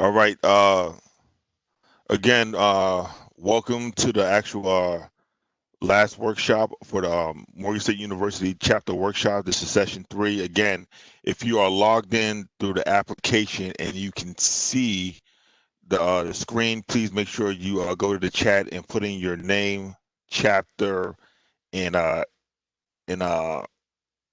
All right. Again, welcome to the actual last workshop for the Morgan State University chapter workshop. This is session 3. Again, if you are logged in through the application and you can see the screen, please make sure you go to the chat and put in your name, chapter, and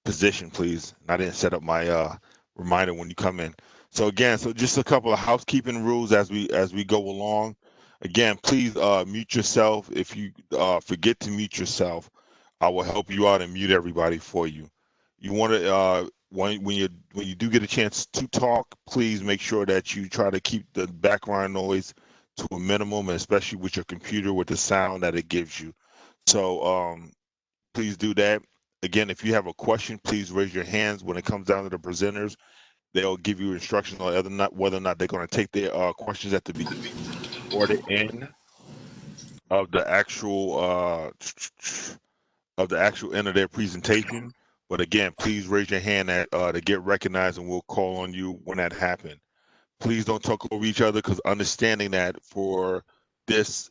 position, please. And I didn't set up my reminder when you come in. So again, so just a couple of housekeeping rules as we go along. Again, please mute yourself. If you forget to mute yourself, I will help you out and mute everybody for you. You want to when you do get a chance to talk, please make sure that you try to keep the background noise to a minimum, and especially with your computer with the sound that it gives you. So please do that. Again, if you have a question, please raise your hands. When it comes down to the presenters, they'll give you instructions on whether or not they're going to take their questions at the beginning or the end of the actual end of their presentation. But again, please raise your hand to get recognized, and we'll call on you when that happens. Please don't talk over each other, because understanding that for this,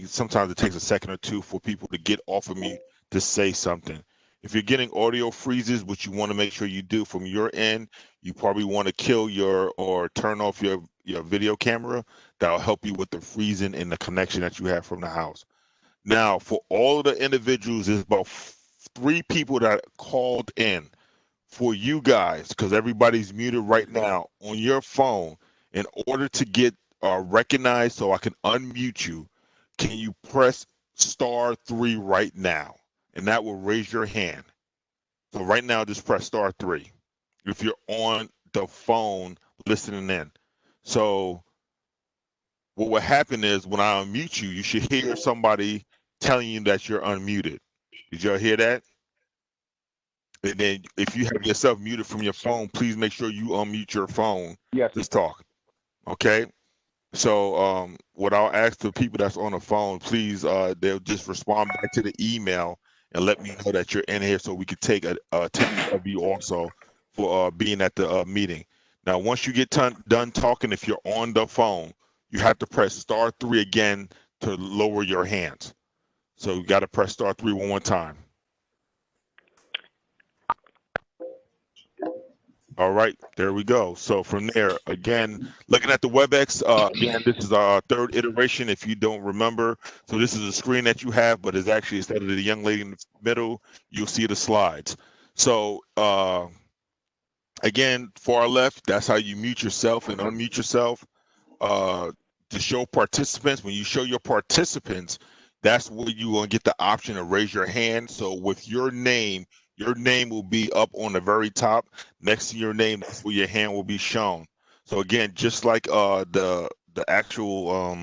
sometimes it takes a second or two for people to get off of mute to say something. If you're getting audio freezes, which you want to make sure you do from your end, you probably want to kill or turn off your video camera. That'll help you with the freezing and the connection that you have from the house. Now, for all of the individuals, there's about 3 people that called in. For you guys, because everybody's muted right now on your phone, in order to get recognized so I can unmute you, can you press *3 right now? And that will raise your hand. So right now, just press *3 if you're on the phone listening in. So what will happen is when I unmute you, you should hear somebody telling you that you're unmuted. Did y'all hear that? And then if you have yourself muted from your phone, please make sure you unmute your phone Yes. to talk. Okay? So what I'll ask the people that's on the phone, please, they'll just respond back to the email and let me know that you're in here so we can take a attendance of you also for being at the meeting. Now, once you get done talking, if you're on the phone, you have to press *3 again to lower your hands. So you got to press *3 one more time. All right, there we go. So from there, again, looking at the WebEx, again, this is our 3rd iteration, if you don't remember. So this is a screen that you have, but it's actually, instead of the young lady in the middle, you'll see the slides. So again, far left, that's how you mute yourself and unmute yourself. To show participants, when you show your participants, that's where you will get the option to raise your hand. So with your name will be up on the very top. Next to your name, that's where your hand will be shown. So again, just like the actual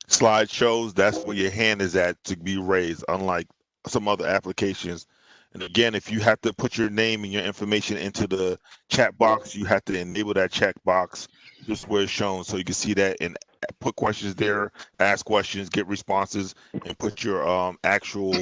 slide shows, that's where your hand is at to be raised, unlike some other applications. And again, if you have to put your name and your information into the chat box, you have to enable that chat box just where it's shown, so you can see that and put questions there, ask questions, get responses, and put your actual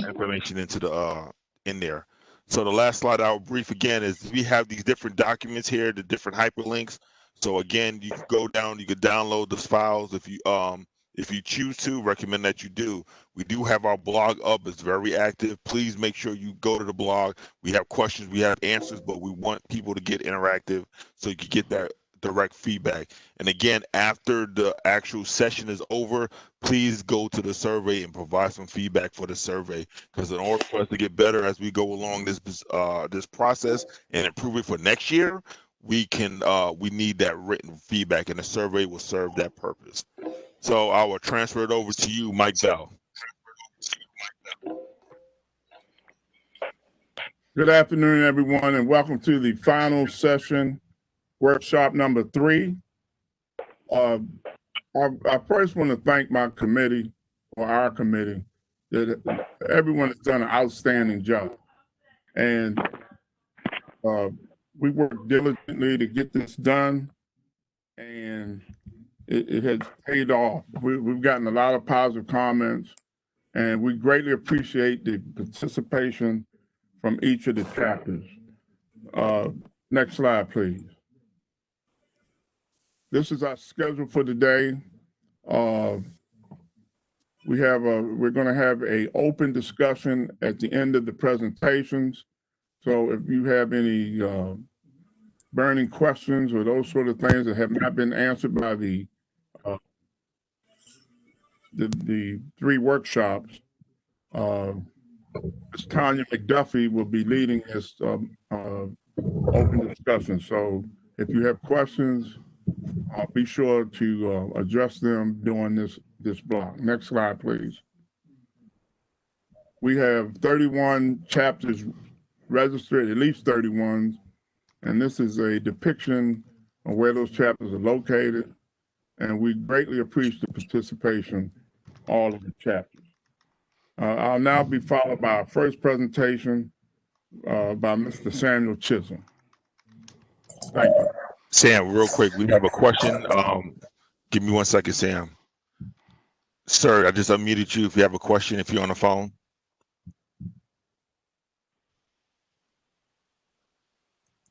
information into the in there. So the last slide I'll brief again is we have these different documents here, the different hyperlinks. So again, you can go down, you can download those files if you choose to. Recommend that you do. We do have our blog up; it's very active. Please make sure you go to the blog. We have questions, we have answers, but we want people to get interactive so you can get that direct feedback. And again, after the actual session is over, please go to the survey and provide some feedback for the survey, because in order for us to get better as we go along this process and improve it for next year, we need that written feedback, and the survey will serve that purpose. So I will transfer it over to you, Mike Bell. Good afternoon, everyone, and welcome to the final session, workshop number 3. I first want to thank my committee, or our committee, that everyone has done an outstanding job. And we worked diligently to get this done, and it has paid off. We've gotten a lot of positive comments, and we greatly appreciate the participation from each of the chapters. Next slide, please. this is our schedule for today. We're going to have a open discussion at the end of the presentations. So if you have any burning questions or those sort of things that have not been answered by the three workshops, Ms. Tanya McDuffie will be leading this open discussion. So if you have questions, be sure to address them during this block. Next slide, please. We have 31 chapters registered, at least 31, and this is a depiction of where those chapters are located, and we greatly appreciate the participation of all of the chapters. I'll now be followed by our first presentation by Mr. Samuel Chisholm. Thank you. Sam, real quick, we have a question. Give me 1 second, Sam. Sir, I just unmuted you if you have a question, if you're on the phone.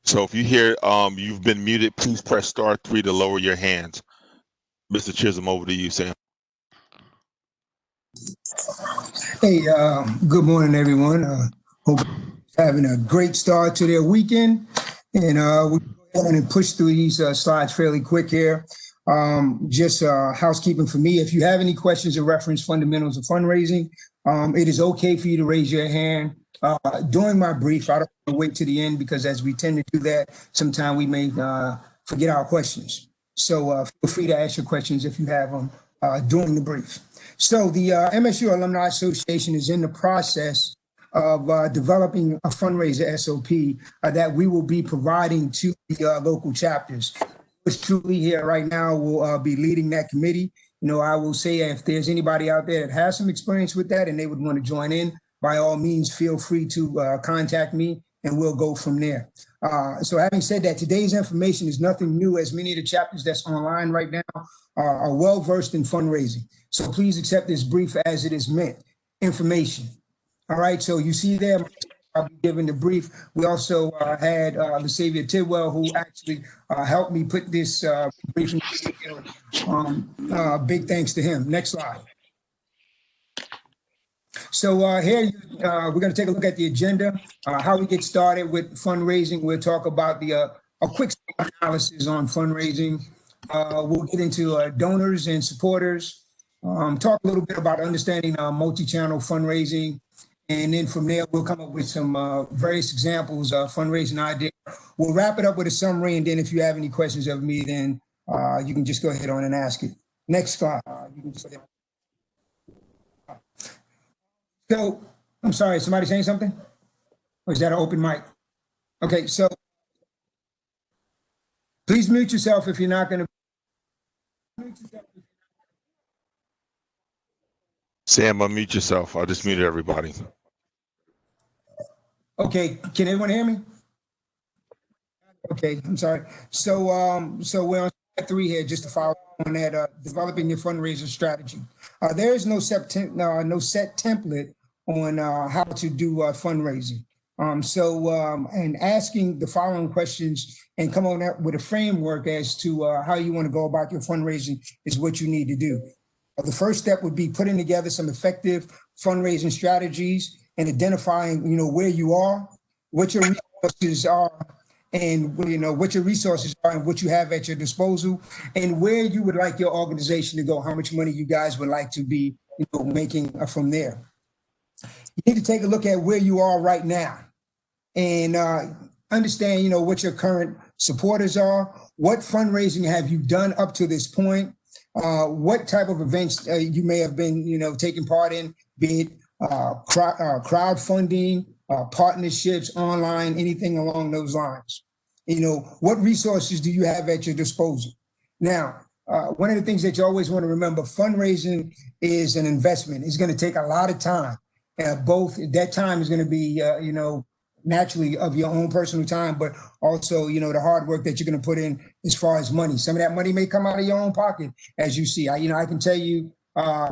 So if you hear you've been muted, please press *3 to lower your hands. Mr. Chisholm, over to you, Sam. Hey, good morning, everyone. Hope having a great start to their weekend. And we're going to push through these slides fairly quick here. Just housekeeping for me. If you have any questions in reference fundamentals of fundraising, it is okay for you to raise your hand. During my brief, I don't want to wait to the end because as we tend to do that, sometimes we may forget our questions. So feel free to ask your questions if you have them during the brief. So the MSU Alumni Association is in the process of developing a fundraiser SOP that we will be providing to the local chapters. Who's truly here right now will be leading that committee. You know, I will say if there's anybody out there that has some experience with that and they would want to join in, by all means, feel free to contact me and we'll go from there. So having said that, today's information is nothing new, as many of the chapters that's online right now are well-versed in fundraising. So please accept this brief as it is meant, information. All right, so you see there, I'll be giving the brief. We also had LaSavia Tidwell, who actually helped me put this briefing together. Big thanks to him. Next slide. So here, we're going to take a look at the agenda, how we get started with fundraising. We'll talk about a quick analysis on fundraising. We'll get into donors and supporters, talk a little bit about understanding multi-channel fundraising. And then from there, we'll come up with some various examples of fundraising ideas. We'll wrap it up with a summary. And then if you have any questions of me, then you can just go ahead on and ask it. Next slide. So, I'm sorry, somebody saying something? Or is that an open mic? Okay, so please mute yourself if you're not going to. Sam, unmute yourself. I just muted everybody. Okay, can everyone hear me? Okay, I'm sorry. So we're on slide 3 here, just to follow on that, developing your fundraising strategy. There is no set template on how to do fundraising. And asking the following questions and come on up with a framework as to how you want to go about your fundraising is what you need to do. The first step would be putting together some effective fundraising strategies and identifying, where you are, what your resources are, and what your resources are and what you have at your disposal, and where you would like your organization to go, how much money you guys would like to be making from there. You need to take a look at where you are right now and understand, what your current supporters are, what fundraising have you done up to this point, what type of events you may have been, taking part in, be it crowdfunding, partnerships, online, anything along those lines. What resources do you have at your disposal? Now, one of the things that you always want to remember, fundraising is an investment. It's going to take a lot of time. Both that time is going to be, naturally of your own personal time, but also, the hard work that you're going to put in as far as money. Some of that money may come out of your own pocket, as you see. I can tell you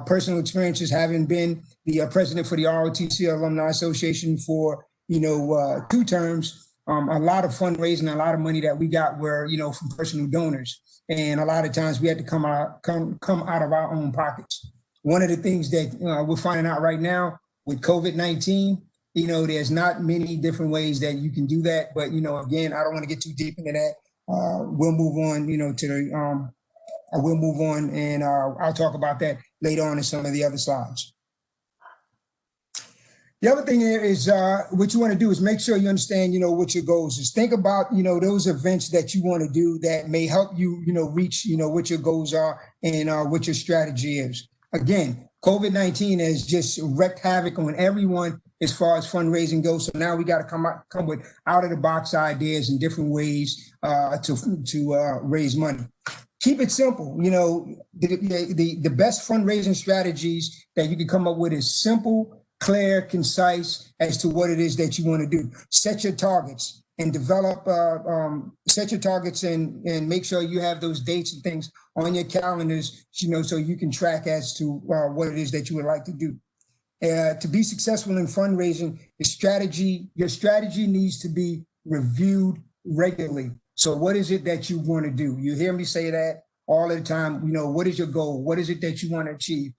personal experiences, having been the president for the ROTC Alumni Association for, 2 terms. a lot of fundraising, a lot of money that we got were, from personal donors. And a lot of times we had to come out of our own pockets. One of the things that we're finding out right now with COVID-19, there's not many different ways that you can do that. But, again, I don't want to get too deep into that. We'll move on, we'll move on, and I'll talk about that later on in some of the other slides. The other thing is what you want to do is make sure you understand, what your goals is. Think about, those events that you want to do that may help you, reach, what your goals are and what your strategy is. Again, COVID-19 has just wreaked havoc on everyone as far as fundraising goes. So now we got to come with out of the box ideas and different ways to raise money. Keep it simple. The best fundraising strategies that you can come up with is simple, clear, concise as to what it is that you want to do. Set your targets and develop, set your targets and make sure you have those dates and things on your calendars, so you can track as to what it is that you would like to do. To be successful in fundraising, your strategy needs to be reviewed regularly. So what is it that you want to do? You hear me say that all the time. What is your goal? What is it that you want to achieve?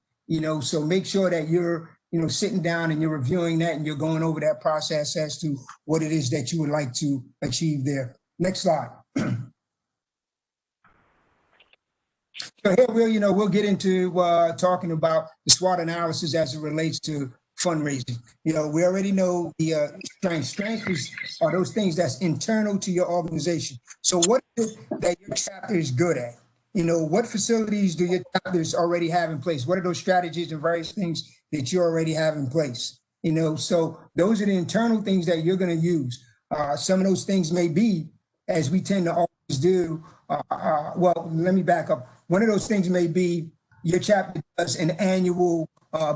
So make sure that you're sitting down and you're reviewing that and you're going over that process as to what it is that you would like to achieve there. Next slide. So here we'll get into talking about the SWOT analysis as it relates to fundraising. We already know the strengths. Strengths are those things that's internal to your organization. So what is it that your chapter is good at? What facilities do your chapters already have in place? What are those strategies and various things that you already have in place? So those are the internal things that you're going to use. Some of those things may be, as we tend to always do, well, let me back up. One of those things may be your chapter does an annual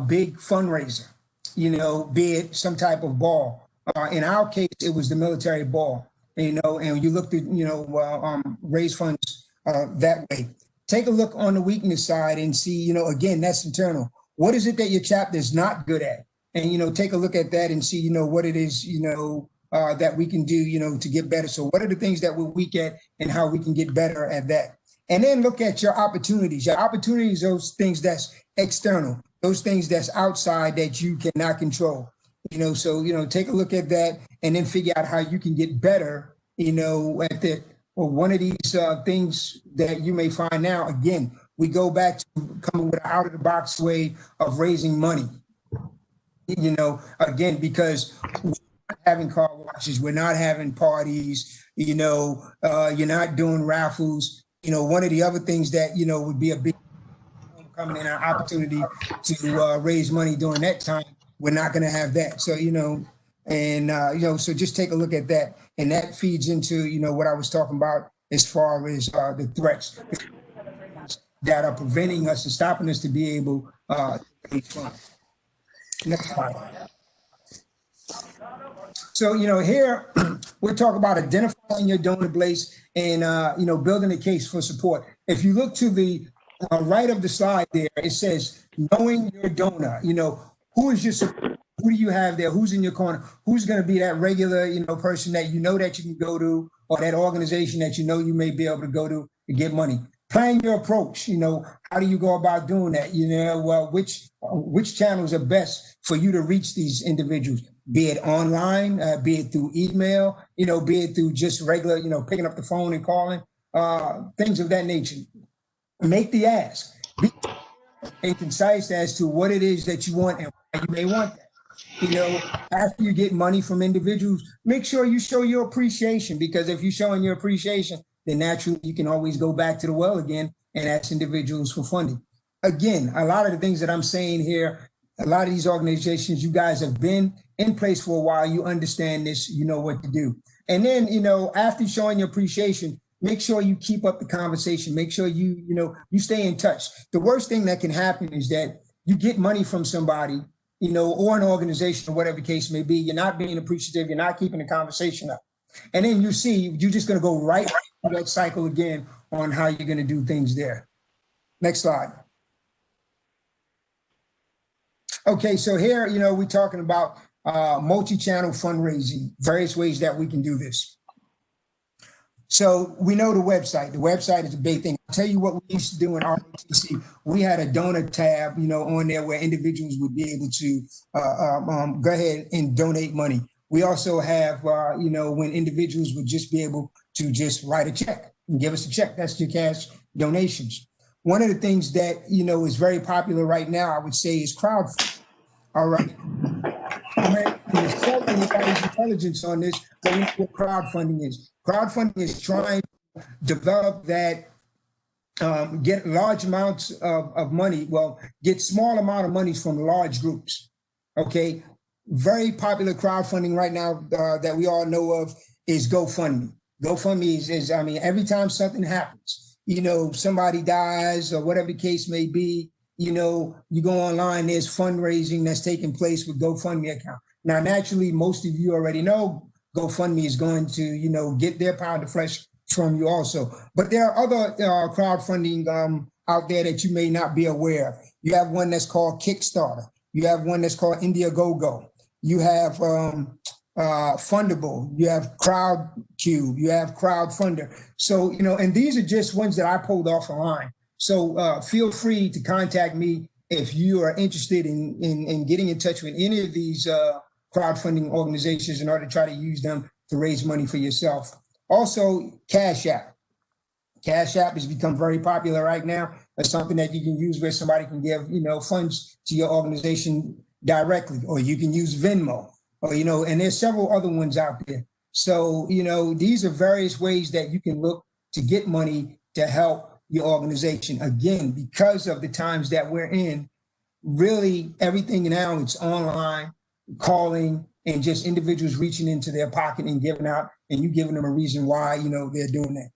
big fundraiser, be it some type of ball. In our case, it was the military ball, and you looked at, raise funds that way. Take a look on the weakness side and see, again, that's internal. What is it that your chapter is not good at? And, take a look at that and see, what it is, that we can do, to get better. So what are the things that we're weak at and how we can get better at that? And then look at your opportunities. Your opportunities, those things that's external, those things that's outside that you cannot control. So, take a look at that and then figure out how you can get better, at the, or one of these things that you may find now. Again, we go back to coming with an out of the box way of raising money, again, because we're not having car washes, we're not having parties, you're not doing raffles. One of the other things that, would be a big coming in an opportunity to raise money during that time, we're not going to have that. So, so just take a look at that. And that feeds into, what I was talking about as far as the threats that are preventing us and stopping us to be able to raise funds. Next slide. So, here we're talking about identifying your donor base and, building a case for support. If you look to the right of the slide there, it says knowing your donor, who is your support? Who do you have there? Who's in your corner? Who's going to be that regular, person that that you can go to, or that organization that you may be able to go to get money? Plan your approach. How do you go about doing that? Which channels are best for you to reach these individuals? Be it online, be it through email, be it through just regular, picking up the phone and calling, things of that nature. Make the ask. Be concise as to what it is that you want and why you may want that. After you get money from individuals, make sure you show your appreciation, because if you're showing your appreciation, then naturally you can always go back to the well again and ask individuals for funding. Again, a lot of the things that I'm saying here, a lot of these organizations, you guys have been in place for a while, you understand this, you know what to do. And then, after showing your appreciation, make sure you keep up the conversation. Make sure you stay in touch. The worst thing that can happen is that you get money from somebody, or an organization, or whatever the case may be. You're not being appreciative. You're not keeping the conversation up. And then you're just going to go right through that cycle again on how you're going to do things there. Next slide. Okay, so here, we're talking about multi-channel fundraising, various ways that we can do this. So we know the website. The website is a big thing. I'll tell you what we used to do in ROTC. We had a donor tab, on there where individuals would be able to go ahead and donate money. We also have, when individuals would just be able to just write a check and give us a check. That's your cash donations. One of the things that, is very popular right now, I would say, is crowdfunding. All right. There's so many intelligence on this, but we know what crowdfunding is. Crowdfunding is trying to develop that, get large amounts of money, get small amount of money from large groups, okay? Very popular crowdfunding right now that we all know of is GoFundMe. GoFundMe is every time something happens, somebody dies or whatever the case may be, you go online, there's fundraising that's taking place with GoFundMe account. Now, naturally, most of you already know GoFundMe is going to, get their pound of flesh from you also. But there are other crowdfunding out there that you may not be aware of. You have one that's called Kickstarter. You have one that's called Indiegogo. You have Fundable. You have Crowdcube. You have Crowdfunder. So, and these are just ones that I pulled off the line. So feel free to contact me if you are interested in getting in touch with any of these crowdfunding organizations in order to try to use them to raise money for yourself. Also, Cash App. Cash App has become very popular right now. It's something that you can use where somebody can give, funds to your organization directly, or you can use Venmo, or, and there's several other ones out there. So, these are various ways that you can look to get money to help your organization. Again, because of the times that we're in, really everything now it's online, calling, and just individuals reaching into their pocket and giving out, and you giving them a reason why, they're doing that.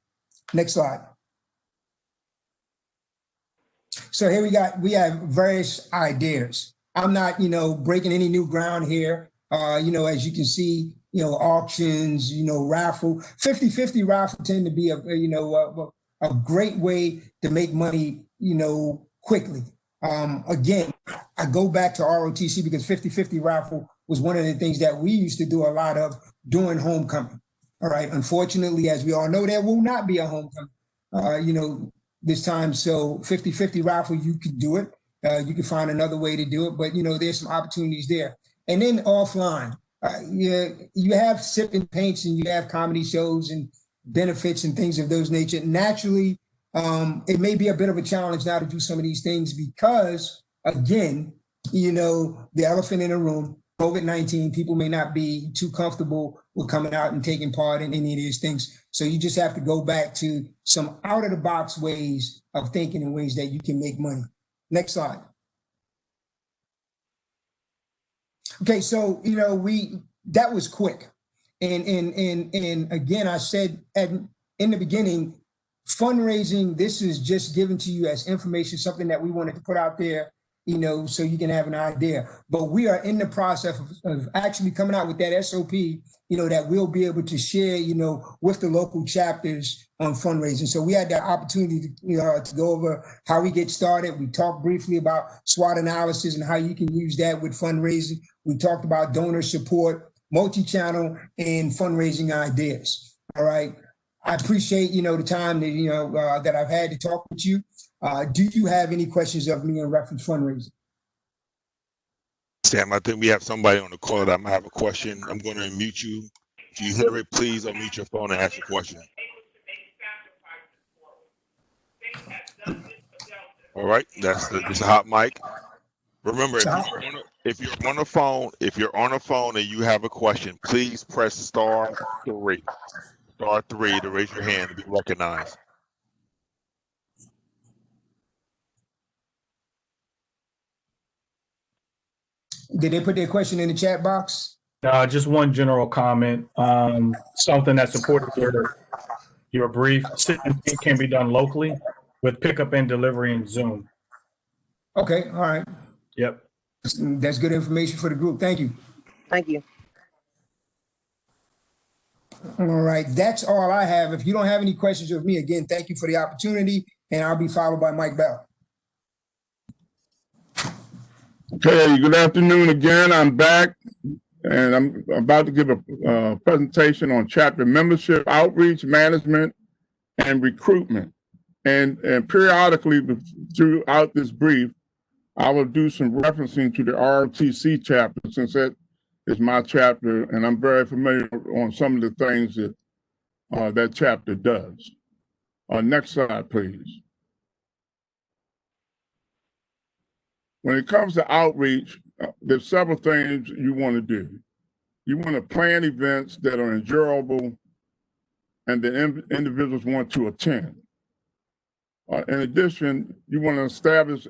Next slide. So here we have various ideas. I'm not, breaking any new ground here. As you can see, auctions, raffle, 50-50 raffle tend to be a great way to make money, quickly. Again, I go back to ROTC because 50-50 raffle was one of the things that we used to do a lot of during homecoming. All right. Unfortunately, as we all know, there will not be a homecoming, this time. So 50-50 raffle, you could do it. You can find another way to do it, but there's some opportunities there. And then offline, you have sip and paints and you have comedy shows and benefits and things of those nature. Naturally, it may be a bit of a challenge now to do some of these things because, again, the elephant in the room, COVID-19, people may not be too comfortable with coming out and taking part in any of these things. So you just have to go back to some out of the box ways of thinking and ways that you can make money. Next slide. Okay, so that was quick. And again, I said in the beginning, fundraising, this is just given to you as information, something that we wanted to put out there, so you can have an idea. But we are in the process of actually coming out with that SOP, that we'll be able to share, with the local chapters on fundraising. So we had the opportunity to go over how we get started. We talked briefly about SWOT analysis and how you can use that with fundraising. We talked about donor support, multi-channel, and fundraising ideas. All right. I appreciate, the time that, that I've had to talk with you. Do you have any questions of me in reference fundraising? Sam, I think we have somebody on the call that might have a question. I'm going to unmute you. If you hear it, please unmute your phone and ask your question. All right, that's a hot mic. Remember, if you're on a phone and you have a question, please press star 3 to raise your hand to be recognized. Did they put their question in the chat box? Just one general comment. Something that supported your brief. It can be done locally with pickup and delivery in Zoom. Okay, all right. Yep. That's good information for the group. Thank you. Thank you. All right, that's all I have. If you don't have any questions of me, again, thank you for the opportunity, and I'll be followed by Mike Bell. Okay, good afternoon again. I'm back. and I'm about to give a presentation on chapter membership, outreach, management, and recruitment. And periodically throughout this brief, I will do some referencing to the ROTC chapter, since that is my chapter, and I'm very familiar on some of the things that that chapter does. Next slide, please. When it comes to outreach, there's several things you want to do. You want to plan events that are enjoyable and the individuals want to attend. In addition, you want to establish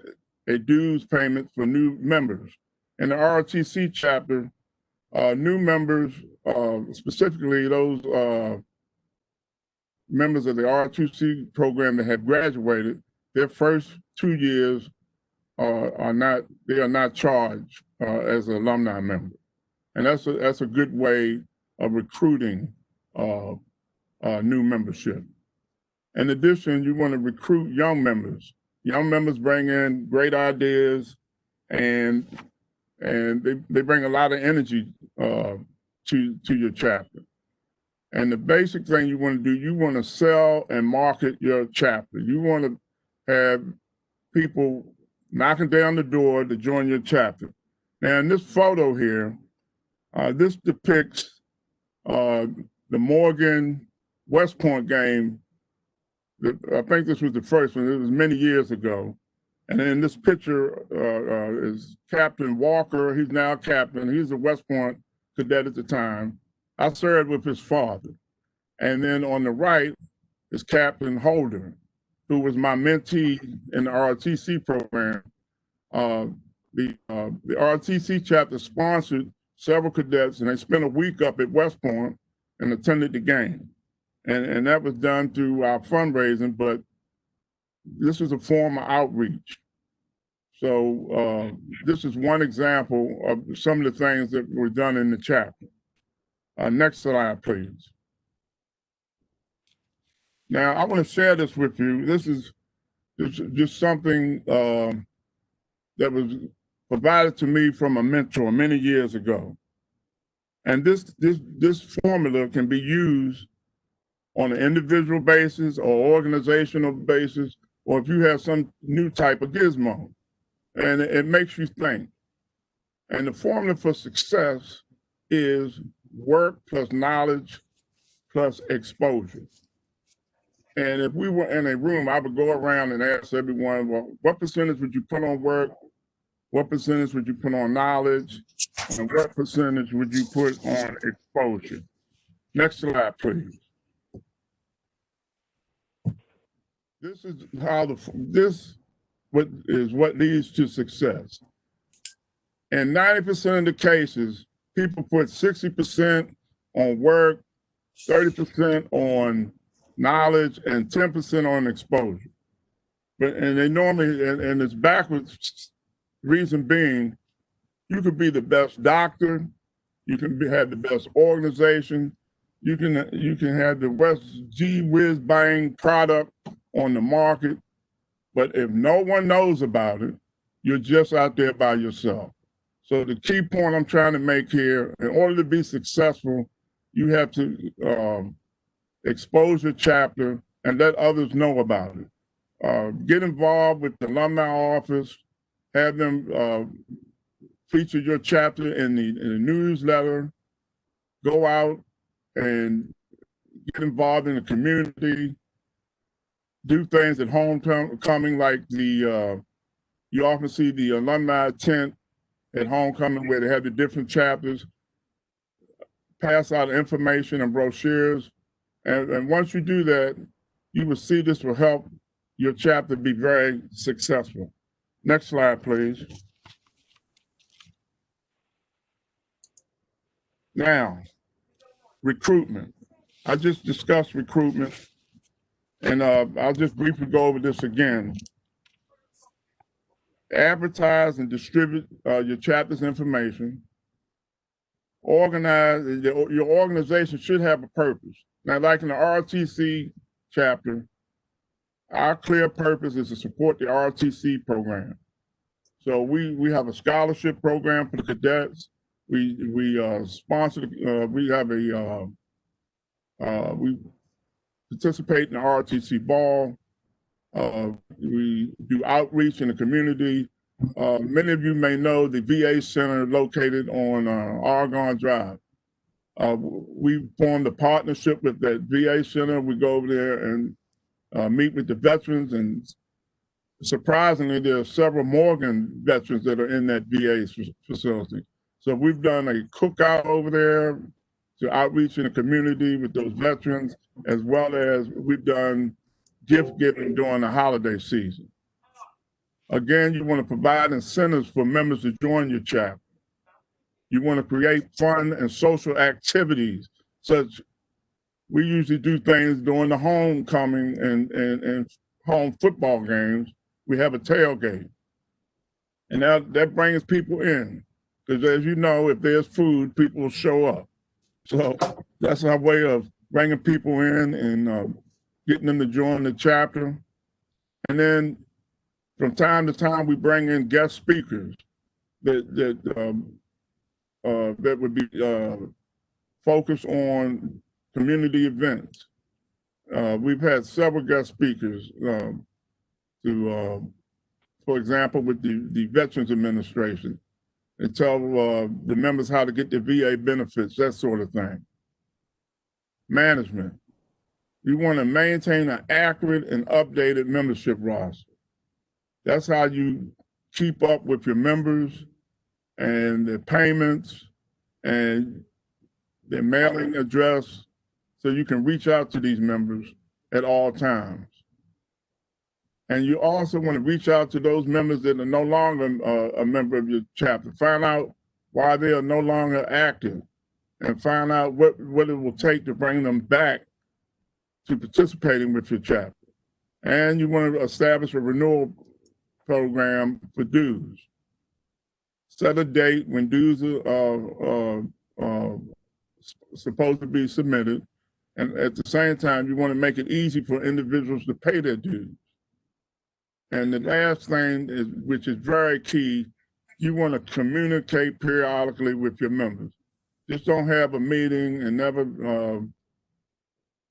a dues payment for new members. In the ROTC chapter, new members, specifically those members of the ROTC program that have graduated, their first 2 years are not charged as an alumni member, and that's a good way of recruiting new membership. In addition, you want to recruit young members. Young members bring in great ideas, and they bring a lot of energy to your chapter. And the basic thing you want to do, you want to sell and market your chapter. You want to have people knocking down the door to join your chapter. Now, in this photo here, this depicts the Morgan West Point game. I think this was the first one. It was many years ago. And in this picture is Captain Walker. He's now captain. He's a West Point cadet at the time. I served with his father. And then on the right is Captain Holder, who was my mentee in the ROTC program. The ROTC chapter sponsored several cadets, and they spent a week up at West Point and attended the game. And that was done through our fundraising, but this was a form of outreach. So this is one example of some of the things that were done in the chapter. Next slide, please. Now, I want to share this with you. This is just something that was provided to me from a mentor many years ago. And this formula can be used on an individual basis or organizational basis, or if you have some new type of gizmo. And it makes you think. And the formula for success is work plus knowledge plus exposure. And if we were in a room, I would go around and ask everyone, well, what percentage would you put on work? What percentage would you put on knowledge? And what percentage would you put on exposure? Next slide, please. This is how what leads to success. In 90% of the cases, people put 60% on work, 30% on knowledge, and 10% on exposure. And they normally, and it's backwards, reason being, you could be the best doctor, you can have the best organization, you can have the best gee whiz bang product on the market, but if no one knows about it, you're just out there by yourself. So the key point I'm trying to make here, in order to be successful, you have to expose your chapter and let others know about it. Get involved with the alumni office, have them feature your chapter in the newsletter, go out and get involved in the community, do things at homecoming, like you often see the alumni tent at homecoming where they have the different chapters, pass out information and brochures. And once you do that, you will see this will help your chapter be very successful. Next slide, please. Now, recruitment. I just discussed recruitment, and I'll just briefly go over this again. Advertise and distribute your chapter's information. Organize, your organization should have a purpose. Now, like in the ROTC chapter, our clear purpose is to support the ROTC program. So we have a scholarship program for the cadets. We sponsor. We have we participate in the RTC ball. We do outreach in the community. Many of you may know the VA Center located on Argonne Drive. We formed a partnership with that VA Center. We go over there and meet with the veterans, and surprisingly, there are several Morgan veterans that are in that VA facility. So we've done a cookout over there to outreach in the community with those veterans, as well as we've done gift giving during the holiday season. Again, you want to provide incentives for members to join your chapter. You want to create fun and social activities, such we usually do things during the homecoming and home football games. We have a tailgate, and that brings people in, because as you know, if there's food, people will show up. So that's our way of bringing people in and getting them to join the chapter. And then from time to time, we bring in guest speakers that would be focused on community events. We've had several guest speakers for example, with the Veterans Administration, and tell the members how to get their VA benefits, that sort of thing. Management. You want to maintain an accurate and updated membership roster. That's how you keep up with your members and their payments and their mailing address, so you can reach out to these members at all times. And you also want to reach out to those members that are no longer a member of your chapter. Find out why they are no longer active, and find out what it will take to bring them back to participating with your chapter. And you want to establish a renewal program for dues. Set a date when dues are supposed to be submitted. And at the same time, you want to make it easy for individuals to pay their dues. And the last thing, which is very key, you want to communicate periodically with your members. Just don't have a meeting and never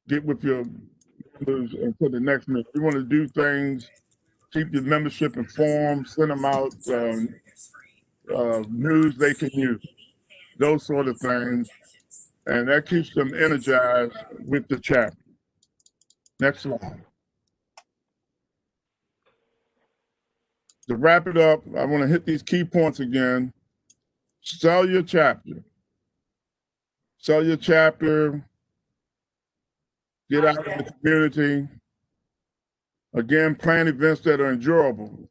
get with your members until the next meeting. You want to do things, keep your membership informed, send them out news they can use, those sort of things. And that keeps them energized with the chapter. Next slide. To wrap it up, I want to hit these key points again. Sell your chapter. Sell your chapter. Get out in the community. Again, plan events that are enjoyable.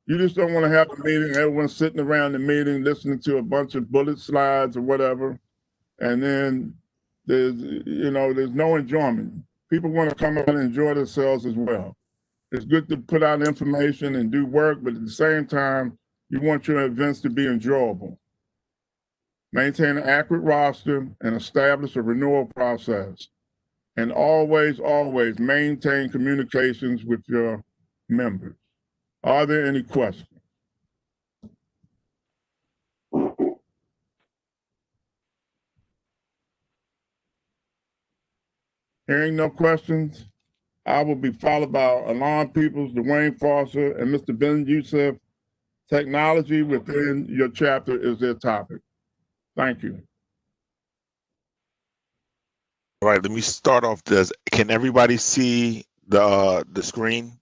You just don't want to have a meeting, everyone's sitting around the meeting listening to a bunch of bullet slides or whatever, and then there's no enjoyment. People want to come out and enjoy themselves as well. It's good to put out information and do work, but at the same time, you want your events to be enjoyable. Maintain an accurate roster and establish a renewal process. And always, always maintain communications with your members. Are there any questions? Hearing no questions, I will be followed by Alon Peoples, Dwayne Foster, and Mr. Ben Youssef. Technology within your chapter is their topic. Thank you. All right, let me start off this. Can everybody see the screen?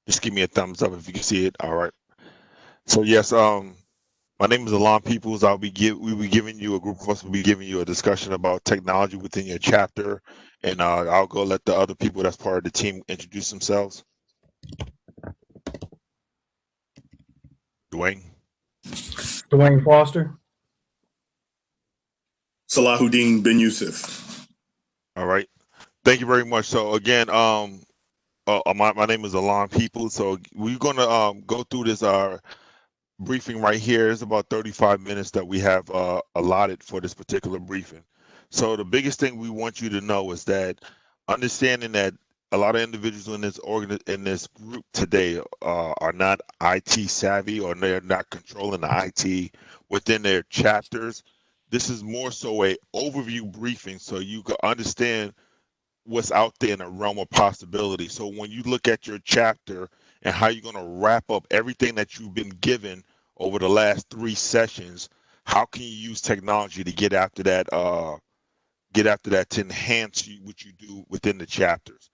Just give me a thumbs up if you can see it. All right. So yes, my name is Alon Peoples. We'll be giving you, a group of us will be giving you a discussion about technology within your chapter, and I'll go let the other people that's part of the team introduce themselves. Dwayne Foster. Salahuddin Ben Youssef. All right. Thank you very much. So again, my name is Alon Peoples. So we're gonna go through this briefing right here. It's about 35 minutes that we have allotted for this particular briefing. So the biggest thing we want you to know is that understanding that a lot of individuals in this group today are not IT savvy, or they're not controlling the IT within their chapters. This is more so a overview briefing so you can understand what's out there in the realm of possibility. So when you look at your chapter and how you're going to wrap up everything that you've been given over the last 3 sessions, how can you use technology to get after that to enhance what you do within the chapters?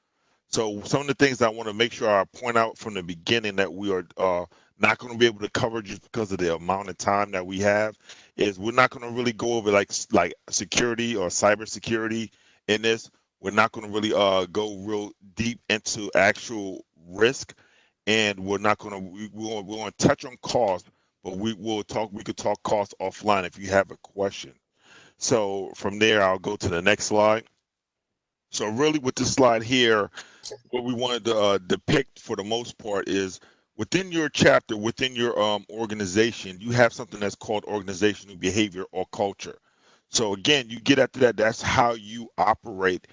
So some of the things I want to make sure I point out from the beginning that we are not going to be able to cover just because of the amount of time that we have is we're not going to really go over like security or cybersecurity in this. We're not going to really go real deep into actual risk, and we're not going to we're going to touch on cost, but we could talk cost offline if you have a question. So from there, I'll go to the next slide. So really with this slide here, what we wanted to depict for the most part is within your chapter, within your organization, you have something that's called organizational behavior or culture. So again, you get after that, that's how you operate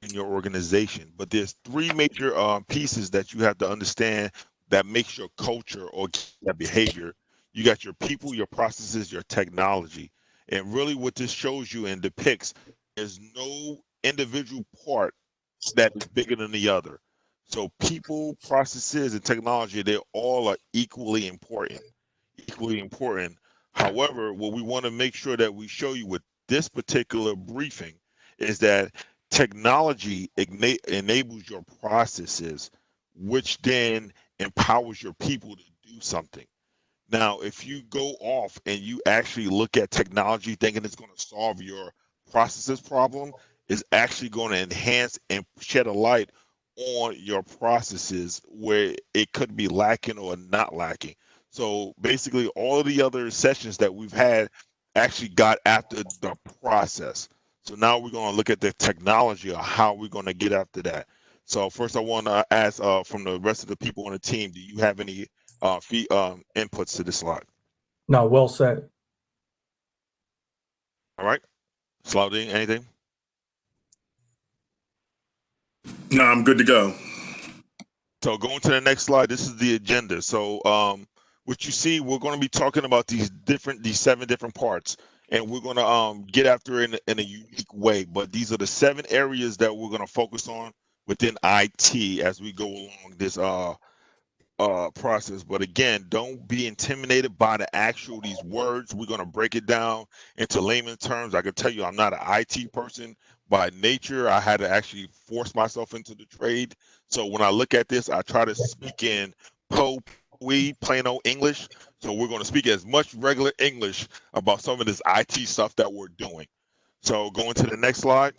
in your organization. But there's 3 major pieces that you have to understand that makes your culture or that behavior. You got your people, your processes, your technology. And really what this shows you and depicts is no individual part that is bigger than the other. So people, processes, and technology, they all are equally important. Equally important. However, what we want to make sure that we show you with this particular briefing is that technology enables your processes, which then empowers your people to do something. Now, if you go off and you actually look at technology thinking it's going to solve your processes problem, is actually going to enhance and shed a light on your processes where it could be lacking or not lacking. So basically, all of the other sessions that we've had actually got after the process. So now we're going to look at the technology or how we're going to get after that. So first, I want to ask from the rest of the people on the team, do you have any inputs to this slide? No, well said. All right, Slaudine, anything? No, I'm good to go. So going to the next slide, this is the agenda. So what you see, we're going to be talking about these 7 different parts, and we're going to get after it in a unique way. But these are the 7 areas that we're going to focus on within IT as we go along this process. But again, don't be intimidated by these words. We're going to break it down into layman terms. I can tell you I'm not an IT person by nature. I had to actually force myself into the trade. So when I look at this, I try to speak in plain old English. So we're going to speak as much regular English about some of this IT stuff that we're doing. So going to the next slide.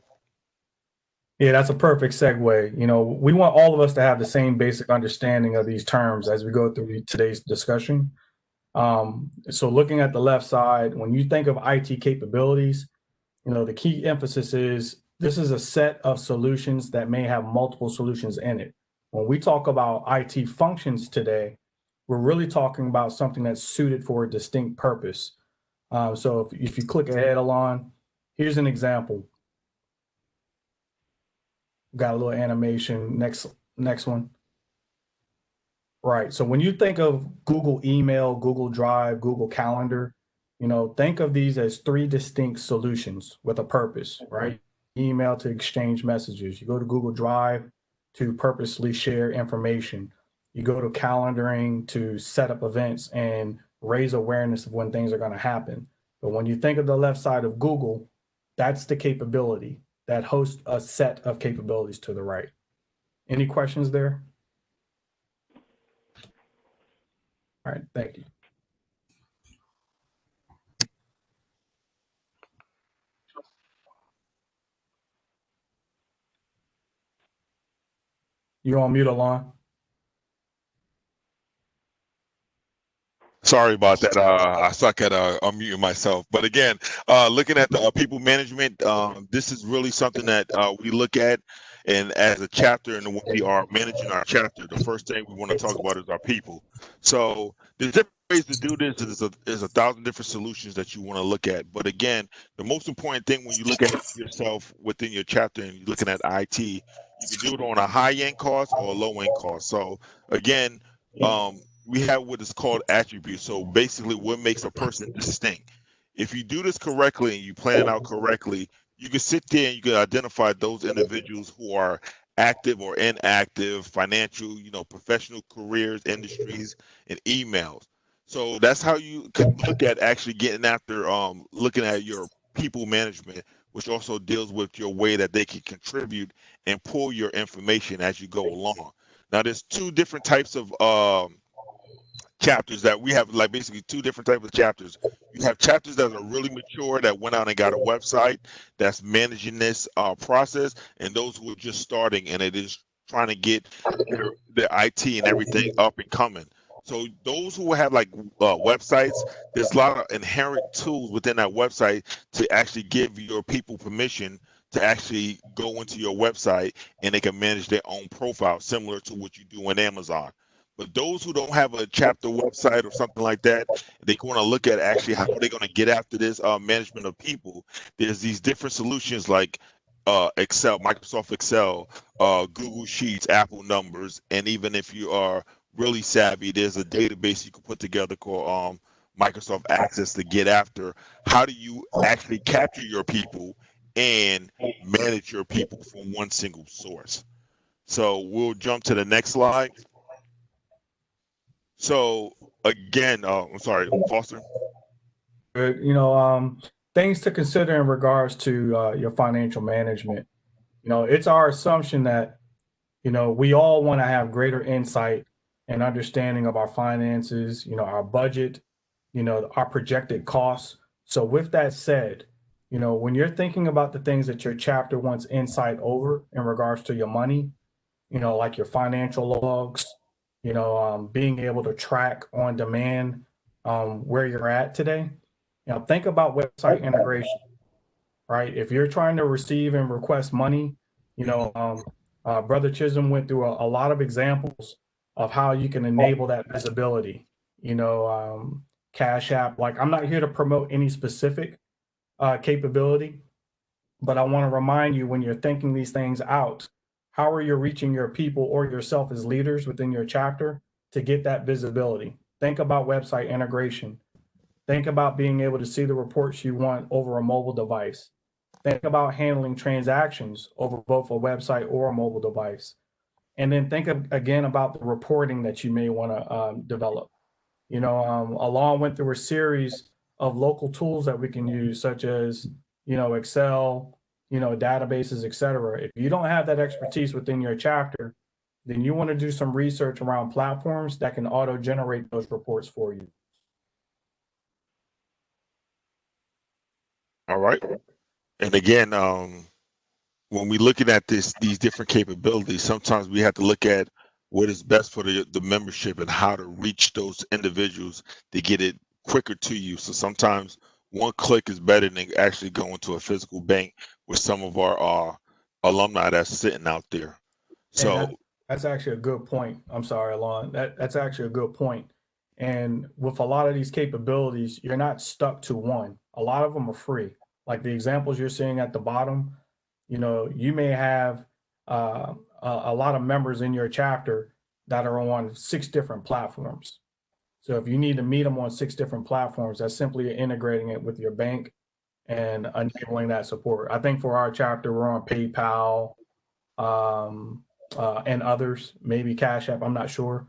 Yeah, that's a perfect segue. We want all of us to have the same basic understanding of these terms as we go through today's discussion. So looking at the left side, when you think of IT capabilities, the key emphasis is this is a set of solutions that may have multiple solutions in it. When we talk about IT functions today, we're really talking about something that's suited for a distinct purpose. So if you click ahead, Alon, here's an example. Got a little animation. Next one. Right. So when you think of Google Email, Google Drive, Google Calendar, think of these as 3 distinct solutions with a purpose, right? Email to exchange messages. You go to Google Drive to purposely share information. You go to calendaring to set up events and raise awareness of when things are going to happen. But when you think of the left side of Google, that's the capability that hosts a set of capabilities to the right. Any questions there? All right, thank you. You're on mute, Alon. Sorry about that. I suck at unmuting myself. But again, looking at the people management, this is really something that we look at. And as a chapter, and when we are managing our chapter, the first thing we want to talk about is our people. So there's different ways to do this. There's 1,000 different solutions that you want to look at. But again, the most important thing when you look at yourself within your chapter and you're looking at IT, You can do it on a high-end cost or a low-end cost. So again, we have what is called attributes. So basically what makes a person distinct. If you do this correctly and you plan it out correctly, you can sit there and you can identify those individuals who are active or inactive, financial, professional careers, industries, and emails. So that's how you can look at actually getting after looking at your people management, which also deals with your way that they can contribute and pull your information as you go along. Now, there's two different types of chapters that we have, like basically two different types of chapters. You have chapters that are really mature that went out and got a website that's managing this process, and those who are just starting and it is trying to get their IT and everything up and coming. So those who have like websites, there's a lot of inherent tools within that website to actually give your people permission to actually go into your website and they can manage their own profile, similar to what you do on Amazon. But those who don't have a chapter website or something like that, they want to look at actually how they're going to get after this management of people. There's these different solutions like Excel, Microsoft Excel, Google Sheets, Apple Numbers, and even if you are really savvy, there's a database you can put together called Microsoft Access to get after how do you actually capture your people and manage your people from one single source. So we'll jump to the next slide. So again, I'm sorry, Foster. Good. Things to consider in regards to your financial management. It's our assumption that, we all want to have greater insight and understanding of our finances, our budget, our projected costs. So with that said, when you're thinking about the things that your chapter wants insight over in regards to your money, like your financial logs, being able to track on demand where you're at today. Think about website integration, right? If you're trying to receive and request money, Brother Chisholm went through a lot of examples of how you can enable that visibility. Cash App. Like, I'm not here to promote any specific capability, but I want to remind you when you're thinking these things out, how are you reaching your people or yourself as leaders within your chapter to get that visibility? Think about website integration. Think about being able to see the reports you want over a mobile device. Think about handling transactions over both a website or a mobile device. And then think again about the reporting that you may want to develop. Alon went through a series of local tools that we can use, such as, Excel, databases, et cetera. If you don't have that expertise within your chapter, then you want to do some research around platforms that can auto-generate those reports for you. All right. And again, when we're looking at these different capabilities, sometimes we have to look at what is best for the membership and how to reach those individuals to get it quicker to you. So sometimes one click is better than actually going to a physical bank with some of our alumni that's sitting out there. So that's actually a good point. I'm sorry, Alon. That's actually a good point. And with a lot of these capabilities, you're not stuck to one. A lot of them are free. Like the examples you're seeing at the bottom, you may have a lot of members in your chapter that are on 6 different platforms. So if you need to meet them on 6 different platforms, that's simply integrating it with your bank and enabling that support. I think for our chapter, we're on PayPal and others, maybe Cash App, I'm not sure.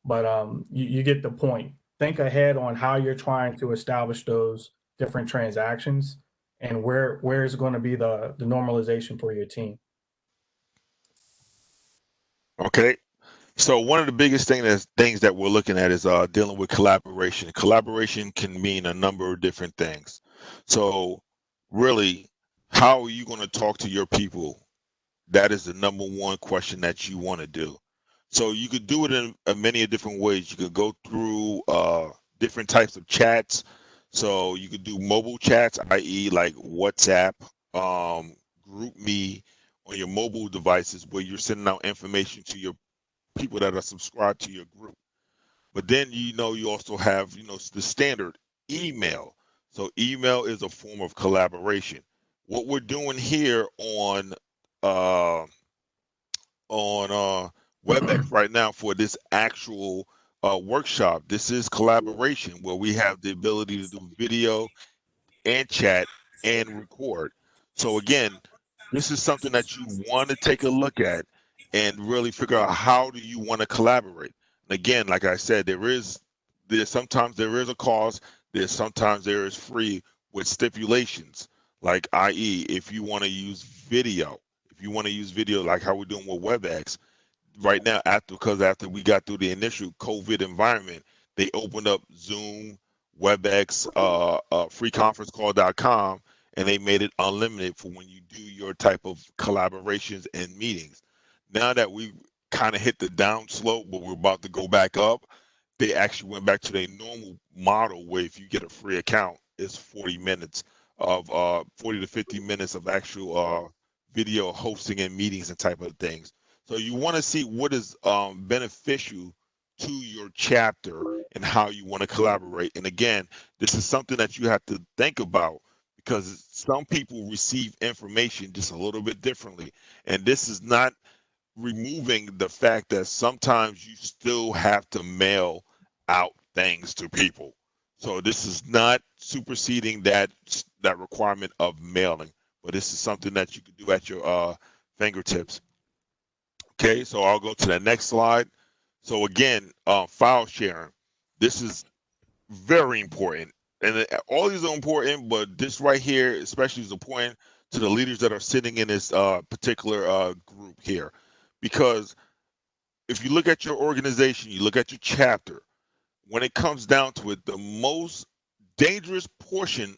But you get the point. Think ahead on how you're trying to establish those different transactions and where is going to be the normalization for your team. Okay. So one of the biggest things that we're looking at is dealing with collaboration. Collaboration can mean a number of different things. So really, how are you going to talk to your people? That is the number one question that you want to do. So you could do it in many different ways. You could go through different types of chats. So you could do mobile chats, i.e. like WhatsApp, GroupMe on your mobile devices where you're sending out information to your people that are subscribed to your group. But then you also have the standard email. So email is a form of collaboration. What we're doing here on on WebEx right now for this actual workshop. This is collaboration where we have the ability to do video and chat and record. So again, this is something that you want to take a look at and really figure out how do you want to collaborate. And again, like I said, there's sometimes there is a cost, there's sometimes there is free with stipulations, like i.e. if you want to use video, like how we're doing with WebEx, right now after we got through the initial COVID environment, they opened up Zoom, WebEx, freeconferencecall.com, and they made it unlimited for when you do your type of collaborations and meetings. Now that we kind of hit the down slope, but we're about to go back up, they actually went back to their normal model where if you get a free account, it's 40 minutes of 40 to 50 minutes of actual video hosting and meetings and type of things. So you want to see what is beneficial to your chapter and how you want to collaborate. And again, this is something that you have to think about because some people receive information just a little bit differently. And this is not removing the fact that sometimes you still have to mail out things to people. So this is not superseding that requirement of mailing, but this is something that you can do at your fingertips. Okay, so I'll go to the next slide. So again, file sharing. This is very important. And all these are important, but this right here especially is important to the leaders that are sitting in this particular group here. Because if you look at your organization, you look at your chapter, when it comes down to it, the most dangerous portion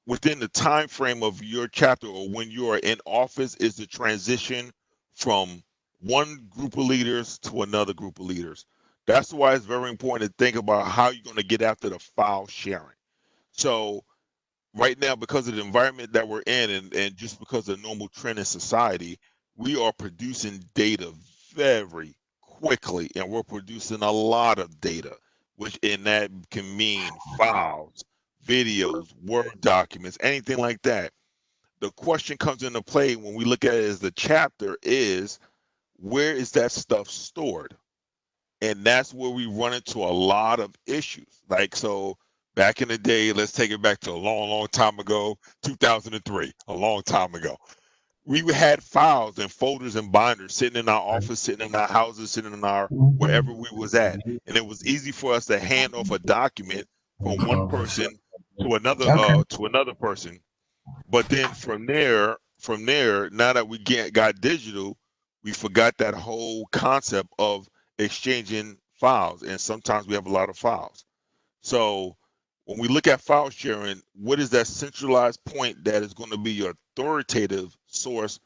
within the time frame of your chapter or when you are in office is the transition from one group of leaders to another group of leaders. That's why it's very important to think about how you're going to get after the file sharing. So right now, because of the environment that we're in and just because of the normal trend in society, we are producing data very quickly and we're producing a lot of data, which in that can mean files, videos, Word documents, anything like that. The question comes into play when we look at it as the chapter is, where is that stuff stored? And that's where we run into a lot of issues. Like, so back in the day, let's take it back to a long, long time ago, 2003, a long time ago. We had files and folders and binders sitting in our office, sitting in our houses, sitting in our wherever we was at. And it was easy for us to hand off a document from one person to another person. But then from there, now that we got digital, we forgot that whole concept of exchanging files. And sometimes we have a lot of files. So when we look at file sharing, what is that centralized point that is going to be your authoritative source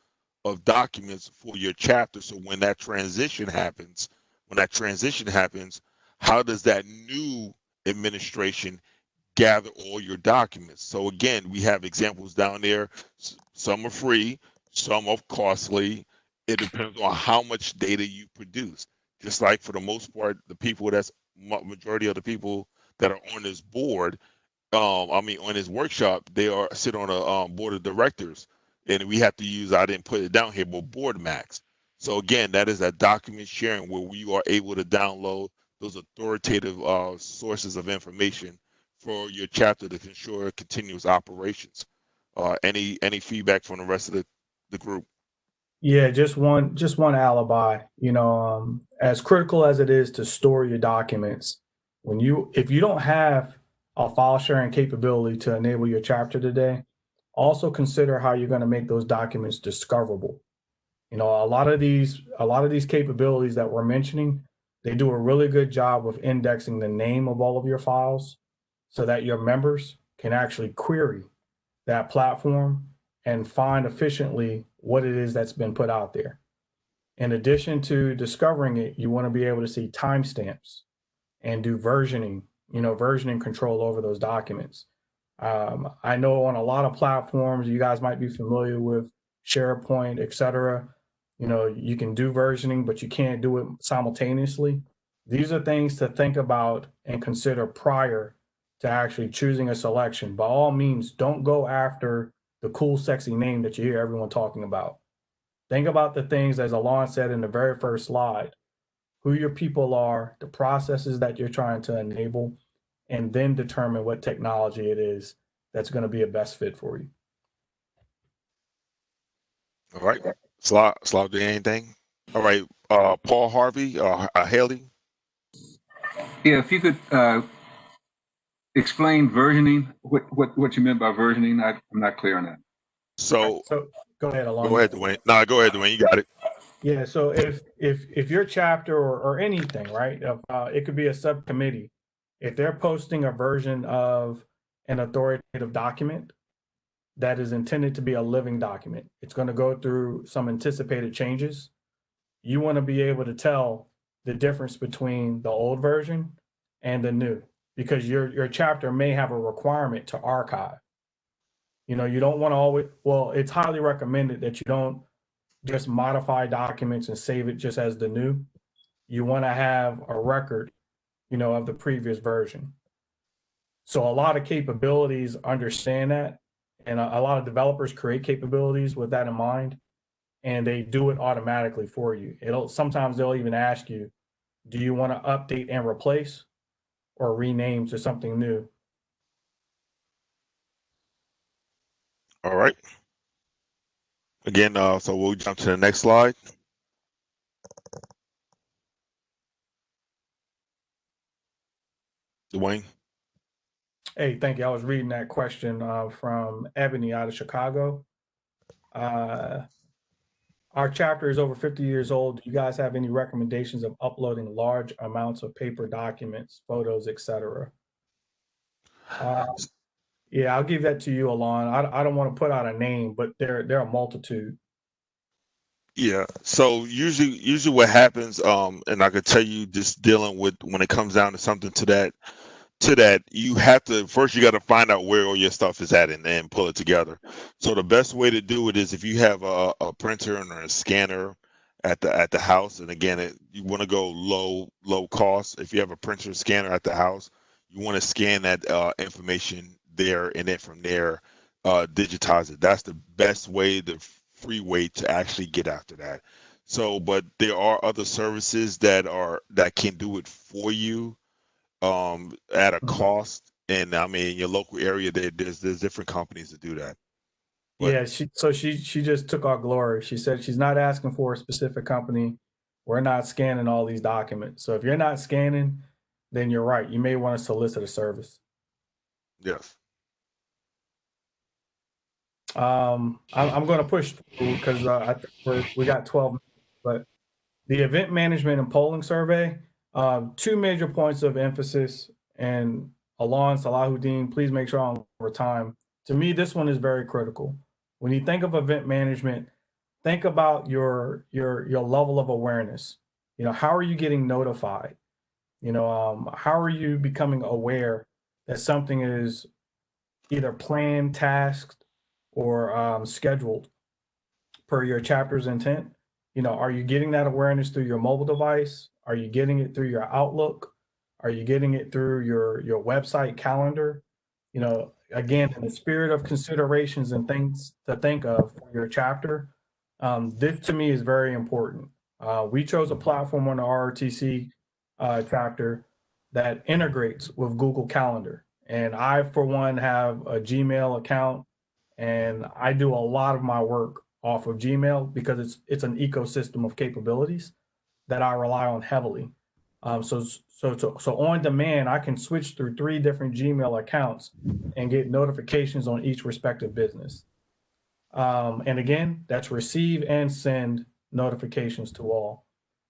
of documents for your chapter? So when that transition happens, how does that new administration gather all your documents? So again, we have examples down there. Some are free, some are costly. It depends on how much data you produce. Just like for the most part, the people majority of the people that are on this board, on this workshop, they sit on a board of directors, and we have to use, I didn't put it down here, but board max. So again, that is a document sharing where we are able to download those authoritative sources of information for your chapter to ensure continuous operations. Any feedback from the rest of the group? Yeah, just one alibi. As critical as it is to store your documents, if you don't have a file sharing capability to enable your chapter today, also consider how you're going to make those documents discoverable. A lot of these capabilities that we're mentioning, they do a really good job of indexing the name of all of your files so that your members can actually query that platform and find efficiently what it is that's been put out there. In addition to discovering it, you want to be able to see timestamps and do versioning control over those documents. I know on a lot of platforms, you guys might be familiar with SharePoint, et cetera. You can do versioning, but you can't do it simultaneously. These are things to think about and consider prior to actually choosing a selection. By all means, don't go after the cool, sexy name that you hear everyone talking about. Think about the things, as Alon said in the very first slide, who your people are, the processes that you're trying to enable, and then determine what technology it is that's going to be a best fit for you. All right. Slav, do anything? All right. Paul Harvey, Haley. Yeah, if you could explain versioning, what you meant by versioning, I'm not clear on that. So go ahead, Alon. Go ahead, Dwayne. No, go ahead, Dwayne. You got it. Yeah. So if your chapter or anything, right? It could be a subcommittee. If they're posting a version of an authoritative document that is intended to be a living document, it's going to go through some anticipated changes. You want to be able to tell the difference between the old version and the new, because your chapter may have a requirement to archive. You know, you don't want to always, well, it's highly recommended that you don't just modify documents and save it just as the new. You want to have a record, you know, of the previous version. So a lot of capabilities understand that, and a lot of developers create capabilities with that in mind, and they do it automatically for you. Sometimes they'll even ask you, do you want to update and replace or rename to something new? All right. Again, so we'll jump to the next slide. Dwayne. Hey, thank you. I was reading that question from Ebony out of Chicago. Our chapter is over 50 years old. Do you guys have any recommendations of uploading large amounts of paper documents, photos, etc.? Yeah, I'll give that to you, Alon. I don't want to put out a name, but there are a multitude. Yeah. So usually what happens, and I could tell you, just dealing with when it comes down to something to that, you have to first, you got to find out where all your stuff is at and pull it together. So the best way to do it is if you have a printer or a scanner at the house, and again, you want to go low cost. If you have a printer scanner at the house, you want to scan that information there, and then from there digitize it. That's the best way, the free way to actually get after that. So, but there are other services that can do it for you at a cost. And I mean, in your local area, there's different companies that do that. But Yeah, she just took our glory. She said she's not asking for a specific company. We're not scanning all these documents. So if you're not scanning, then you're right. You may want to solicit a service. yes. I'm going to push through because I think we got 12 minutes, but the event management and polling survey, two major points of emphasis. And Alon, Salahuddin, please make sure I'm over time. To me, this one is very critical. When you think of event management, think about your level of awareness. You know, how are you getting notified? You know, how are you becoming aware that something is either planned, tasked, or scheduled per your chapter's intent? You know, are you getting that awareness through your mobile device? Are you getting it through your Outlook? Are you getting it through your website calendar? You know, again, in the spirit of considerations and things to think of for your chapter, this to me is very important. We chose a platform on the ROTC chapter that integrates with Google Calendar. And I, for one, have a Gmail account, and I do a lot of my work off of Gmail because it's an ecosystem of capabilities that I rely on heavily. So on demand, I can switch through 3 different Gmail accounts and get notifications on each respective business. And again, that's receive and send notifications to all.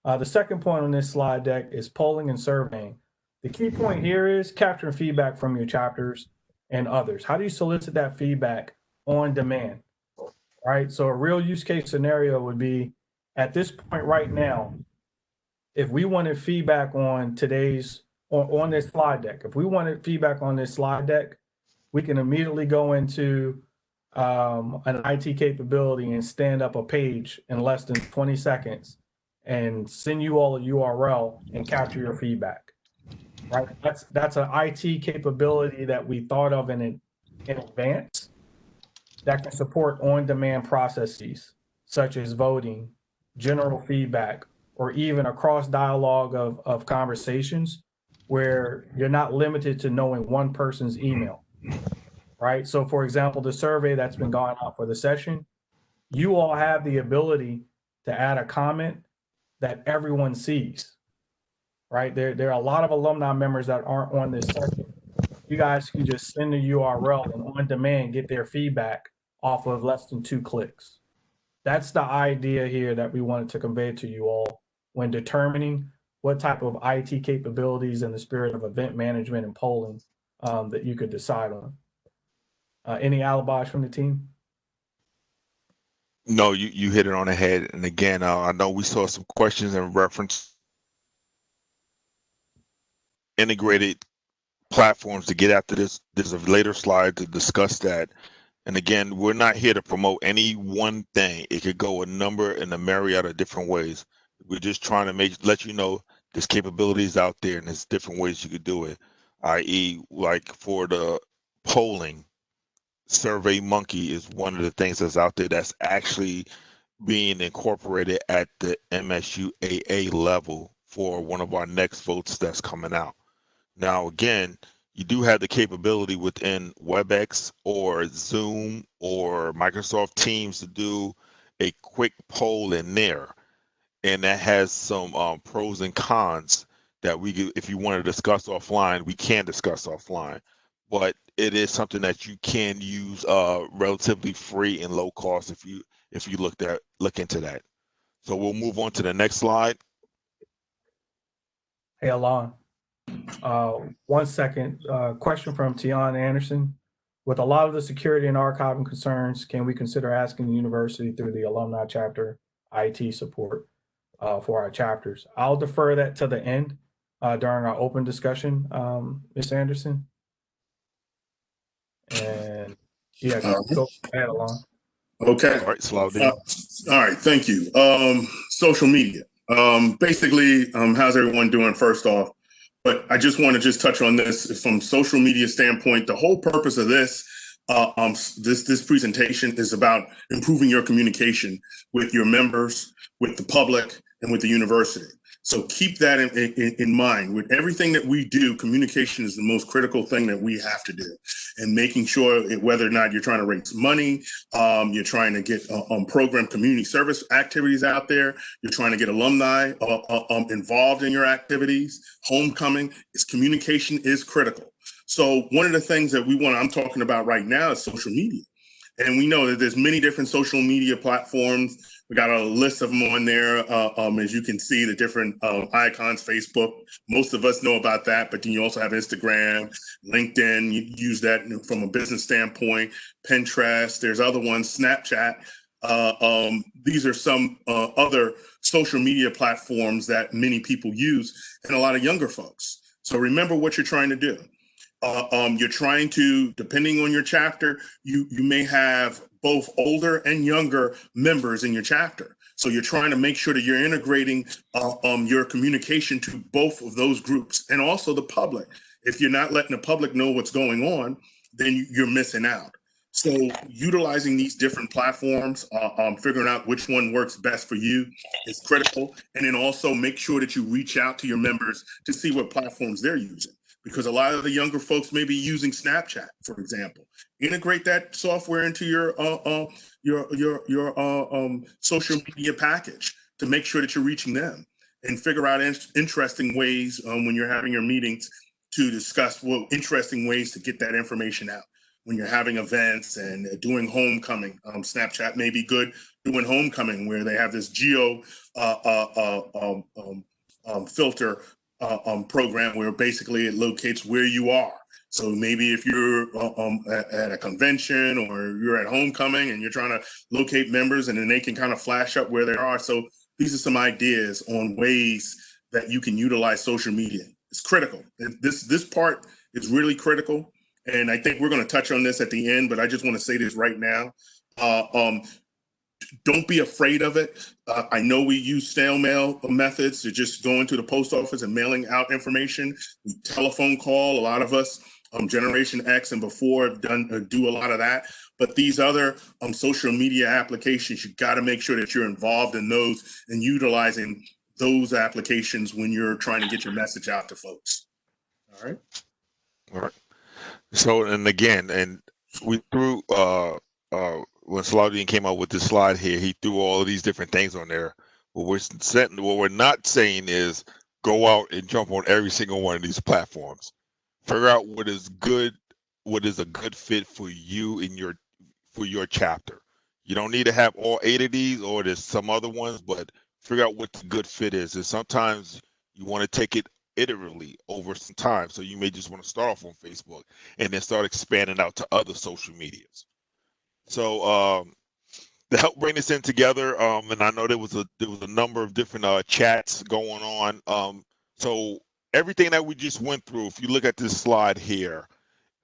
The second point on this slide deck is polling and surveying. The key point here is capturing feedback from your chapters and others. How do you solicit that feedback on demand? Right. So a real use case scenario would be at this point right now, if we wanted feedback on on this slide deck, if we wanted feedback on this slide deck, we can immediately go into an IT capability and stand up a page in less than 20 seconds and send you all a URL and capture your feedback. Right. That's an IT capability that we thought of in advance that can support on-demand processes. such as voting, general feedback, or even a cross dialogue of conversations where you're not limited to knowing one person's email, right? So for example, the survey that's been going out for the session, you all have the ability to add a comment that everyone sees, right? There are a lot of alumni members that aren't on this session. You guys can just send the URL and on demand get their feedback off of less than 2 clicks. That's the idea here that we wanted to convey to you all when determining what type of IT capabilities in the spirit of event management and polling that you could decide on. Any alibis from the team? No, you hit it on the head. And again, I know we saw some questions in reference integrated platforms to get after this. There's a later slide to discuss that. And again, we're not here to promote any one thing. It could go a number and a myriad of different ways. We're just trying to let you know there's capabilities out there and there's different ways you could do it. I.e., like for the polling, SurveyMonkey is one of the things that's out there that's actually being incorporated at the MSUAA level for one of our next votes that's coming out. Now, again, you do have the capability within WebEx or Zoom or Microsoft Teams to do a quick poll in there. And that has some pros and cons that if you want to discuss offline, we can discuss offline. But it is something that you can use relatively free and low cost if you look into that. So we'll move on to the next slide. Hey, Alon. 1 second. Question from Tian Anderson. With a lot of the security and archiving concerns, can we consider asking the university through the alumni chapter IT support for our chapters? I'll defer that to the end during our open discussion, Ms. Anderson. And yeah, go ahead, Alon. Okay. All right, Slaudine. All right, thank you. Social media. Basically, how's everyone doing first off? But I just want to touch on this from social media standpoint. The whole purpose of this this presentation is about improving your communication with your members, with the public, and with the university. So keep that in mind. With everything that we do, communication is the most critical thing that we have to do. And making sure whether or not you're trying to raise money, you're trying to get program community service activities out there, you're trying to get alumni involved in your activities, homecoming, communication is critical. So one of the things that I'm talking about right now is social media. And we know that there's many different social media platforms. We got a list of them on there. As you can see, the different icons, Facebook, most of us know about that, but then you also have Instagram, LinkedIn, you use that from a business standpoint, Pinterest, there's other ones, Snapchat. These are some other social media platforms that many people use and a lot of younger folks. So remember what you're trying to do. You're trying to, depending on your chapter, you may have both older and younger members in your chapter. So you're trying to make sure that you're integrating your communication to both of those groups and also the public. If you're not letting the public know what's going on, then you're missing out. So utilizing these different platforms, figuring out which one works best for you is critical. And then also make sure that you reach out to your members to see what platforms they're using. Because a lot of the younger folks may be using Snapchat, for example. Integrate that software into your social media package to make sure that you're reaching them, and figure out interesting ways when you're having your meetings to discuss interesting ways to get that information out. When you're having events and doing homecoming, Snapchat may be good doing homecoming where they have this geo filter program where basically it locates where you are. So maybe if you're at a convention or you're at homecoming and you're trying to locate members, and then they can kind of flash up where they are. So these are some ideas on ways that you can utilize social media. It's critical. This part is really critical. And I think we're going to touch on this at the end, but I just want to say this right now. Don't be afraid of it. I know we use snail mail methods to just going to the post office and mailing out information. We telephone call. A lot of us Generation X and before have do a lot of that. But these other social media applications, you got to make sure that you're involved in those and utilizing those applications when you're trying to get your message out to folks. All right. All right. So, and again, and we threw when Saladin came out with this slide here, he threw all of these different things on there. What we're not saying is go out and jump on every single one of these platforms. Figure out what is a good fit for you in your chapter. You don't need to have all 8 of these, or there's some other ones, but figure out what the good fit is. And sometimes you want to take it iteratively over some time. So you may just want to start off on Facebook and then start expanding out to other social medias. So to help bring this in together, and I know there was a number of different chats going on. So everything that we just went through, if you look at this slide here,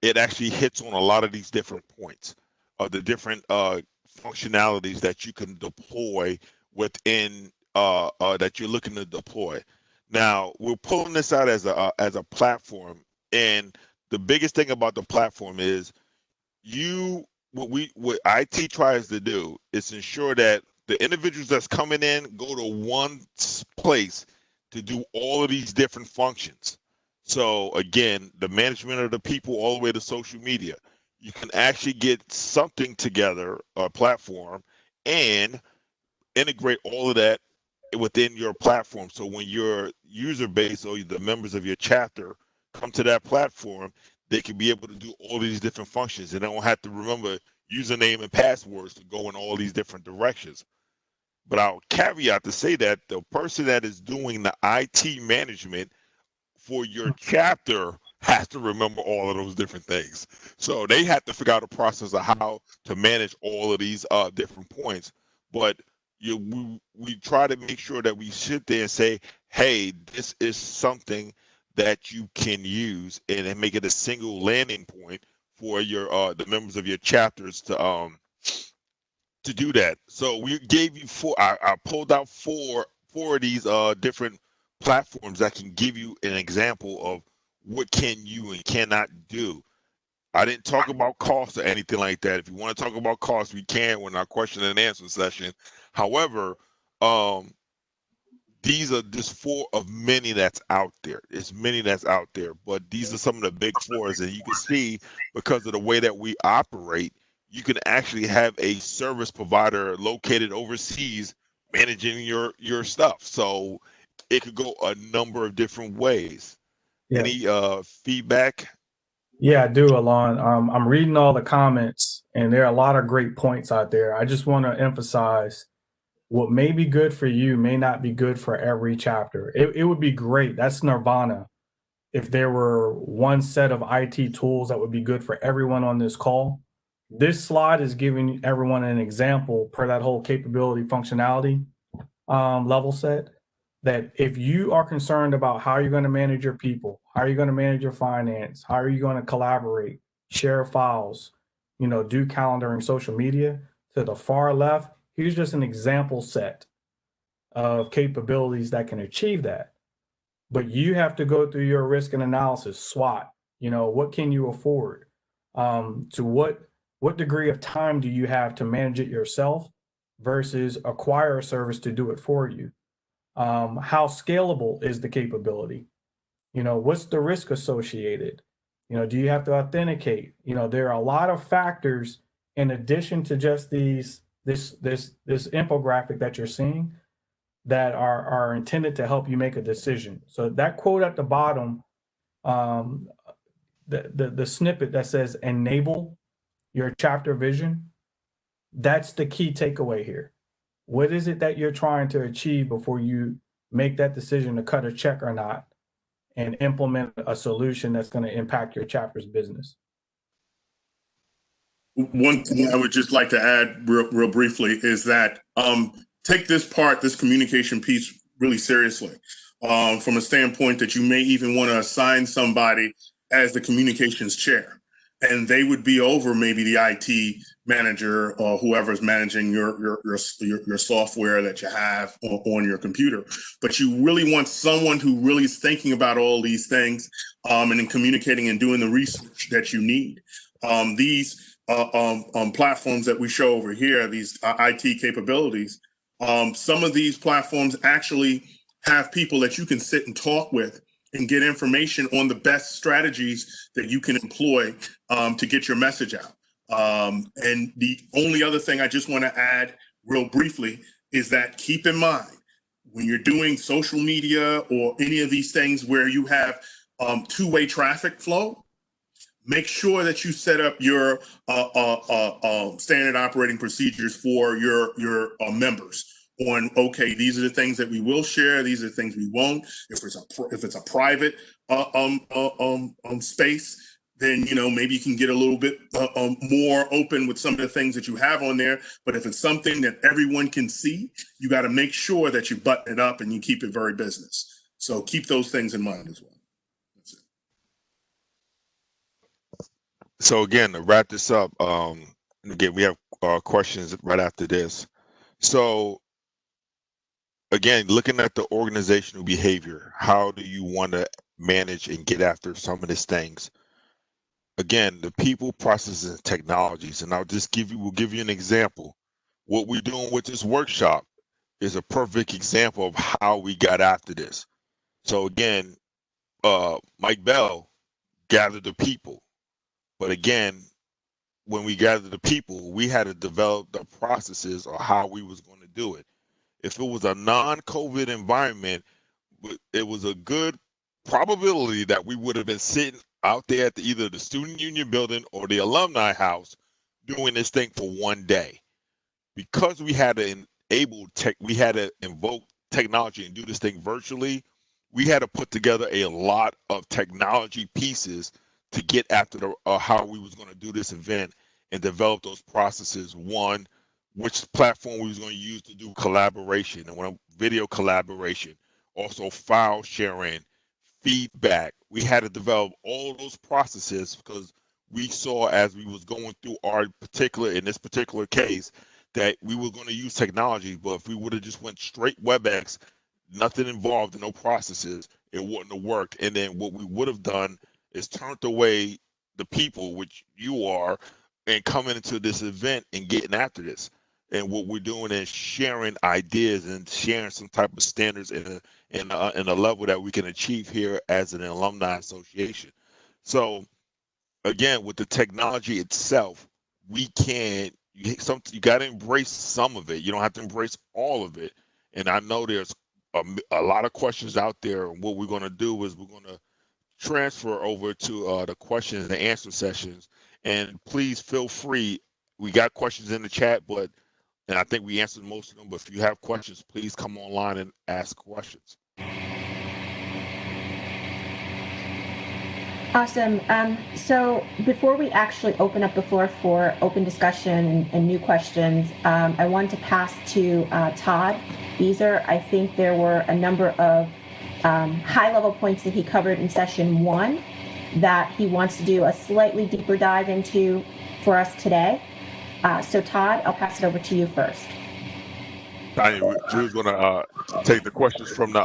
it actually hits on a lot of these different points of the different functionalities that you can deploy within that you're looking to deploy. Now, we're pulling this out as a platform, and the biggest thing about the platform is what IT tries to do is ensure that the individuals that's coming in go to one place to do all of these different functions. So again, the management of the people all the way to social media, you can actually get something together, a platform, and integrate all of that within your platform. So when your user base or the members of your chapter come to that platform, they can be able to do all these different functions, and they don't have to remember username and passwords to go in all these different directions. But I'll caveat to say that the person that is doing the IT management for your chapter has to remember all of those different things. So they have to figure out a process of how to manage all of these different points. But we try to make sure that we sit there and say, hey, this is something that you can use, and then make it a single landing point for your the members of your chapters to do that. So we gave you four. I pulled out four of these different platforms that can give you an example of what can you and cannot do. I didn't talk about cost or anything like that. If you want to talk about cost, we can in our question and answer session. However, these are just 4 of many that's out there. It's many that's out there, but these are some of the big 4s, and you can see because of the way that we operate, you can actually have a service provider located overseas managing your stuff. So it could go a number of different ways. Yeah. Any feedback? Yeah, I do, Alon. I'm reading all the comments, and there are a lot of great points out there. I just want to emphasize what may be good for you may not be good for every chapter. It would be great. That's nirvana. If there were one set of IT tools that would be good for everyone on this call. This slide is giving everyone an example per that whole capability functionality level set, that if you are concerned about how you're going to manage your people, how are you going to manage your finance, how are you going to collaborate, share files, do calendaring, social media, to the far left, here's just an example set of capabilities that can achieve that. But you have to go through your risk and analysis, SWOT. What can you afford? To what degree of time do you have to manage it yourself versus acquire a service to do it for you? How scalable is the capability? What's the risk associated? Do you have to authenticate? There are a lot of factors in addition to just this infographic that you're seeing that are intended to help you make a decision. So that quote at the bottom, the snippet that says enable your chapter vision, that's the key takeaway here. What is it that you're trying to achieve before you make that decision to cut a check or not and implement a solution that's going to impact your chapter's business? One thing I would just like to add real briefly is that take this communication piece really seriously from a standpoint that you may even want to assign somebody as the communications chair. And they would be over maybe the IT manager or whoever's managing your software that you have on your computer. But you really want someone who really is thinking about all these things, and in communicating and doing the research that you need. These platforms that we show over here, these IT capabilities, some of these platforms actually have people that you can sit and talk with and get information on the best strategies that you can employ to get your message out. And the only other thing I just want to add real briefly is that keep in mind, when you're doing social media or any of these things where you have two-way traffic flow, make sure that you set up your standard operating procedures for your members on, okay, these are the things that we will share, these are the things we won't. If it's a private space, then maybe you can get a little bit more open with some of the things that you have on there. But if it's something that everyone can see, you got to make sure that you button it up and you keep it very business. So keep those things in mind as well. That's it. So again, to wrap this up, again, we have questions right after this. So again, looking at the organizational behavior, how do you want to manage and get after some of these things? Again, the people, processes, and technologies, and we'll give you an example. What we're doing with this workshop is a perfect example of how we got after this. So again, Mike Bell gathered the people, but again, when we gathered the people, we had to develop the processes or how we was going to do it. If it was a non-COVID environment, it was a good probability that we would have been sitting out there at either the student union building or the alumni house doing this thing for one day. Because we had to invoke technology and do this thing virtually, we had to put together a lot of technology pieces to get after how we was going to do this event and develop those processes. One, which platform we was going to use to do collaboration and video collaboration, also file sharing, feedback. We had to develop all those processes because we saw as we was going through in this particular case, that we were going to use technology, but if we would have just went straight WebEx, nothing involved, no processes, it wouldn't have worked. And then what we would have done is turned away the people, which you are, and coming into this event and getting after this. And what we're doing is sharing ideas and sharing some type of standards in a level that we can achieve here as an alumni association. So again, with the technology itself, you got to embrace some of it. You don't have to embrace all of it. And I know there's a lot of questions out there. And what we're going to do is we're going to transfer over to the questions and answer sessions. And please feel free. We got questions in the chat, and I think we answered most of them. But if you have questions, please come online and ask questions. Awesome. So before we actually open up the floor for open discussion and new questions, I want to pass to Todd Beezer. I think there were a number of high-level points that he covered in session 1 that he wants to do a slightly deeper dive into for us today. So Todd, I'll pass it over to you first. Tanya, we was going to take the questions from the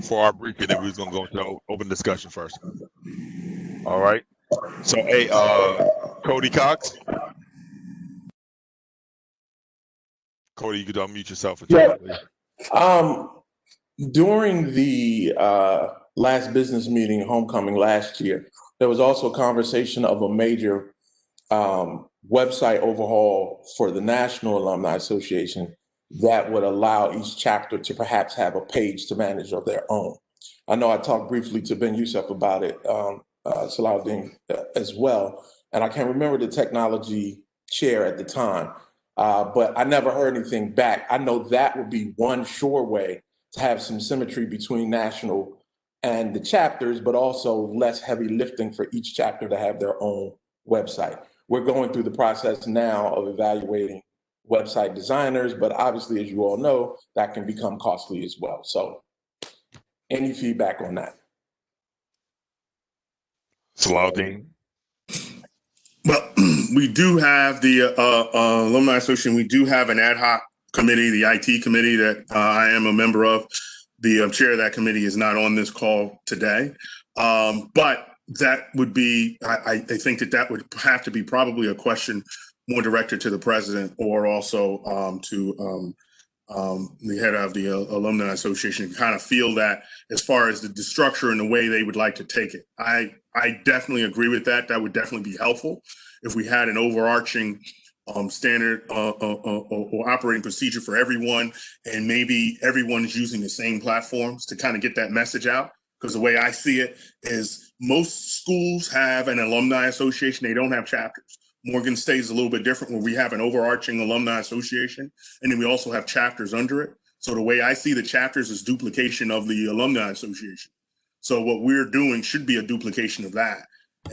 for our briefing, and we was going to go into open discussion first. All right. So, hey, Cody Cox. Cody, you could unmute yourself and talk. Yeah. During the last business meeting, homecoming last year, there was also a conversation of a major website overhaul for the National Alumni Association that would allow each chapter to perhaps have a page to manage of their own. I know I talked briefly to Ben Youssef about it, Salahuddin as well, and I can't remember the technology chair at the time, but I never heard anything back. I know that would be one sure way to have some symmetry between national and the chapters, but also less heavy lifting for each chapter to have their own website. We're going through the process now of evaluating website designers, but obviously, as you all know, that can become costly as well. So any feedback on that? Salahuddin. Well, we do have the Alumni Association. We do have an ad hoc committee, the IT committee that I am a member of, The chair of that committee is not on this call today, but that would be, I think that would have to be probably a question more directed to the president, or also to the head of the Alumni Association, to kind of feel that as far as the structure and the way they would like to take it. I definitely agree with that. That would definitely be helpful if we had an overarching standard or operating procedure for everyone, and maybe everyone is using the same platforms to kind of get that message out. Because the way I see it is most schools have an alumni association. They don't have chapters. Morgan State is a little bit different, where we have an overarching alumni association, and then we also have chapters under it. So the way I see the chapters is duplication of the alumni association. So what we're doing should be a duplication of that.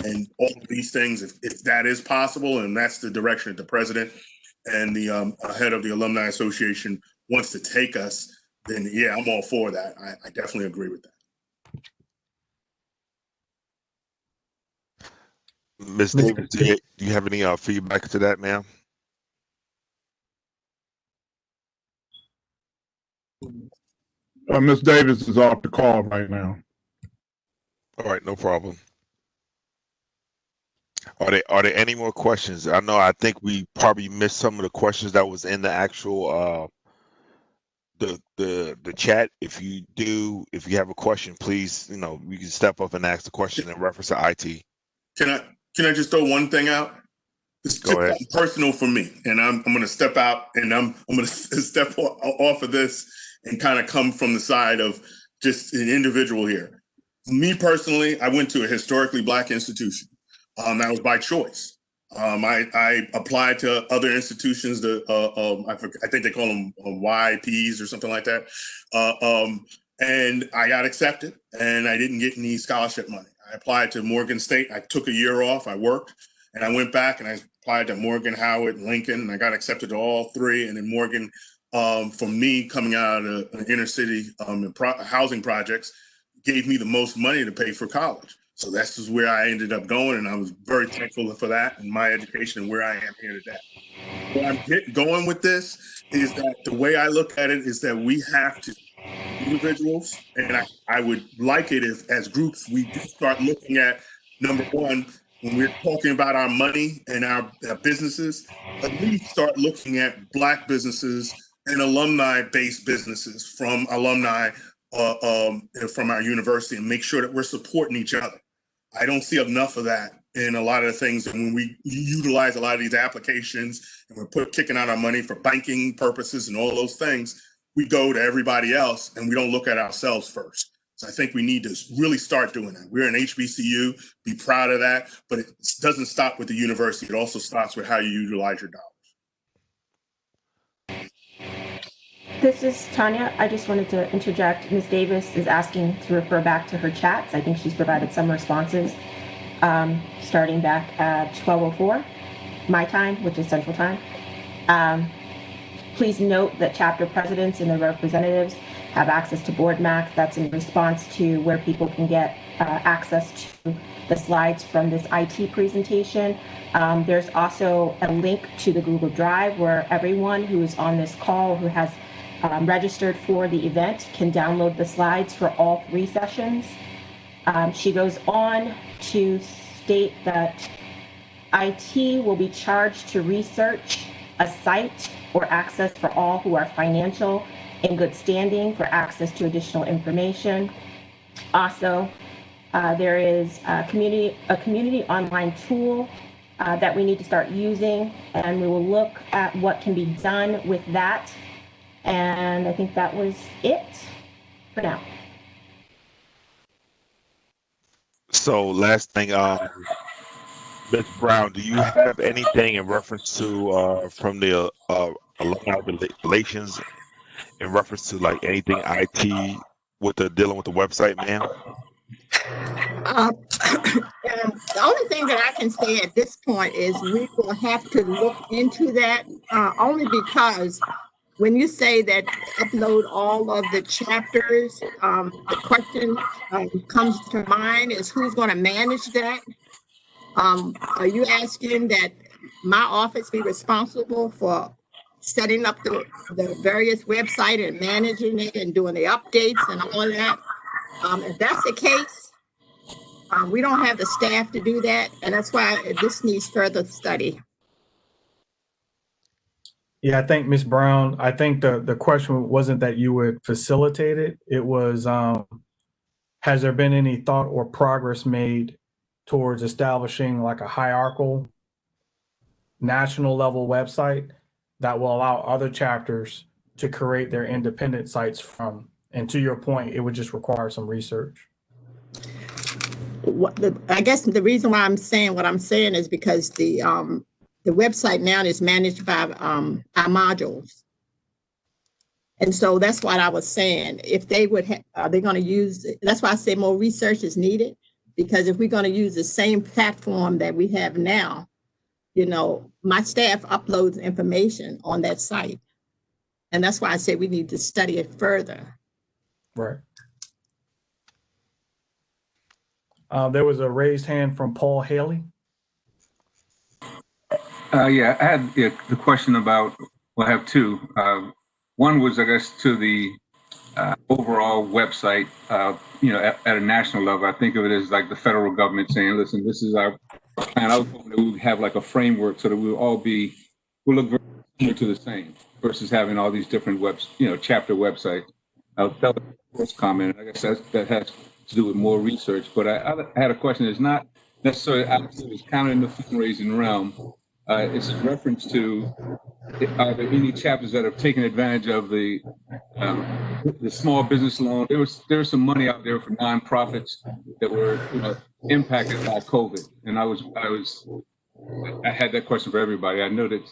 And all of these things, if that is possible, and that's the direction that the president and the head of the Alumni Association wants to take us, then yeah, I'm all for that. I definitely agree with that. Ms. Davis, do you have any feedback to that, ma'am? Ms. Davis is off the call right now. All right, no problem. Are there any more questions? I think we probably missed some of the questions that was in the actual the chat. If you have a question, please, you can step up and ask the question in reference to IT. Can I just throw one thing out? It's just personal for me, and I'm going to step out, and I'm going to step off of this and kind of come from the side of just an individual here. Me personally, I went to a historically Black institution. That was by choice. I applied to other institutions. I think they call them YPs or something like that. And I got accepted, and I didn't get any scholarship money. I applied to Morgan State. I took a year off. I worked, and I went back and I applied to Morgan, Howard, and Lincoln, and I got accepted to all three. And then Morgan, for me coming out of the inner city housing projects, gave me the most money to pay for college. So that's just where I ended up going, and I was very thankful for that and my education and where I am here today. Where I'm going with this is that the way I look at it is that we have to, individuals, and I would like it if, as groups, we do start looking at, number one, when we're talking about our money and our businesses, at least start looking at Black businesses and alumni-based businesses from alumni from our university, and make sure that we're supporting each other. I don't see enough of that in a lot of the things. And when we utilize a lot of these applications and we're kicking out our money for banking purposes and all those things, we go to everybody else and we don't look at ourselves first. So I think we need to really start doing that. We're an HBCU, be proud of that, but it doesn't stop with the university. It also starts with how you utilize your dollars. This is Tanya. I just wanted to interject. Ms. Davis is asking to refer back to her chats. I think she's provided some responses starting back at 12:04 my time, which is Central Time. Please note that chapter presidents and their representatives have access to board Mac. That's in response to where people can get access to the slides from this IT presentation. There's also a link to the Google Drive where everyone who is on this call who has registered for the event can download the slides for all 3 sessions. She goes on to state that IT will be charged to research a site or access for all who are financial in good standing for access to additional information. Also, there is a community online tool that we need to start using, and we will look at what can be done with that. And I think that was it for now. So last thing, Ms. Brown, do you have anything in reference to from the alumni relations in reference to like anything IT with dealing with the website, ma'am? The only thing that I can say at this point is we will have to look into that only because when you say that upload all of the chapters, the question comes to mind is who's going to manage that? Are you asking that my office be responsible for setting up the various website and managing it and doing the updates and all of that. If that's the case, we don't have the staff to do that, and that's why this needs further study. Yeah, I think Ms. Brown, I think the question wasn't that you would facilitate it. It was, has there been any thought or progress made towards establishing like a hierarchical national level website that will allow other chapters to create their independent sites from? And to your point, it would just require some research. I guess the reason why I'm saying what I'm saying is because the website now is managed by our modules. And so that's what I was saying. If they would, are they going to use, that's why I say more research is needed, because if we're going to use the same platform that we have now, you know, my staff uploads information on that site. And that's why I say we need to study it further. Right. There was a raised hand from Paul Haley. Yeah, I had the question about, well, I have two. One was, I guess, to the overall website, you know, at a national level. I think of it as like the federal government saying, listen, this is our plan. I was hoping that we would have like a framework so that we'll all be, we'll look very similar to the same versus having all these different chapter websites. That was the first comment. I guess that has to do with more research, but I had a question. It's not necessarily absolutely counted in the fundraising realm. It's a reference to, are there any chapters that have taken advantage of the small business loan? There was some money out there for nonprofits that were impacted by COVID, and I had that question for everybody. I know that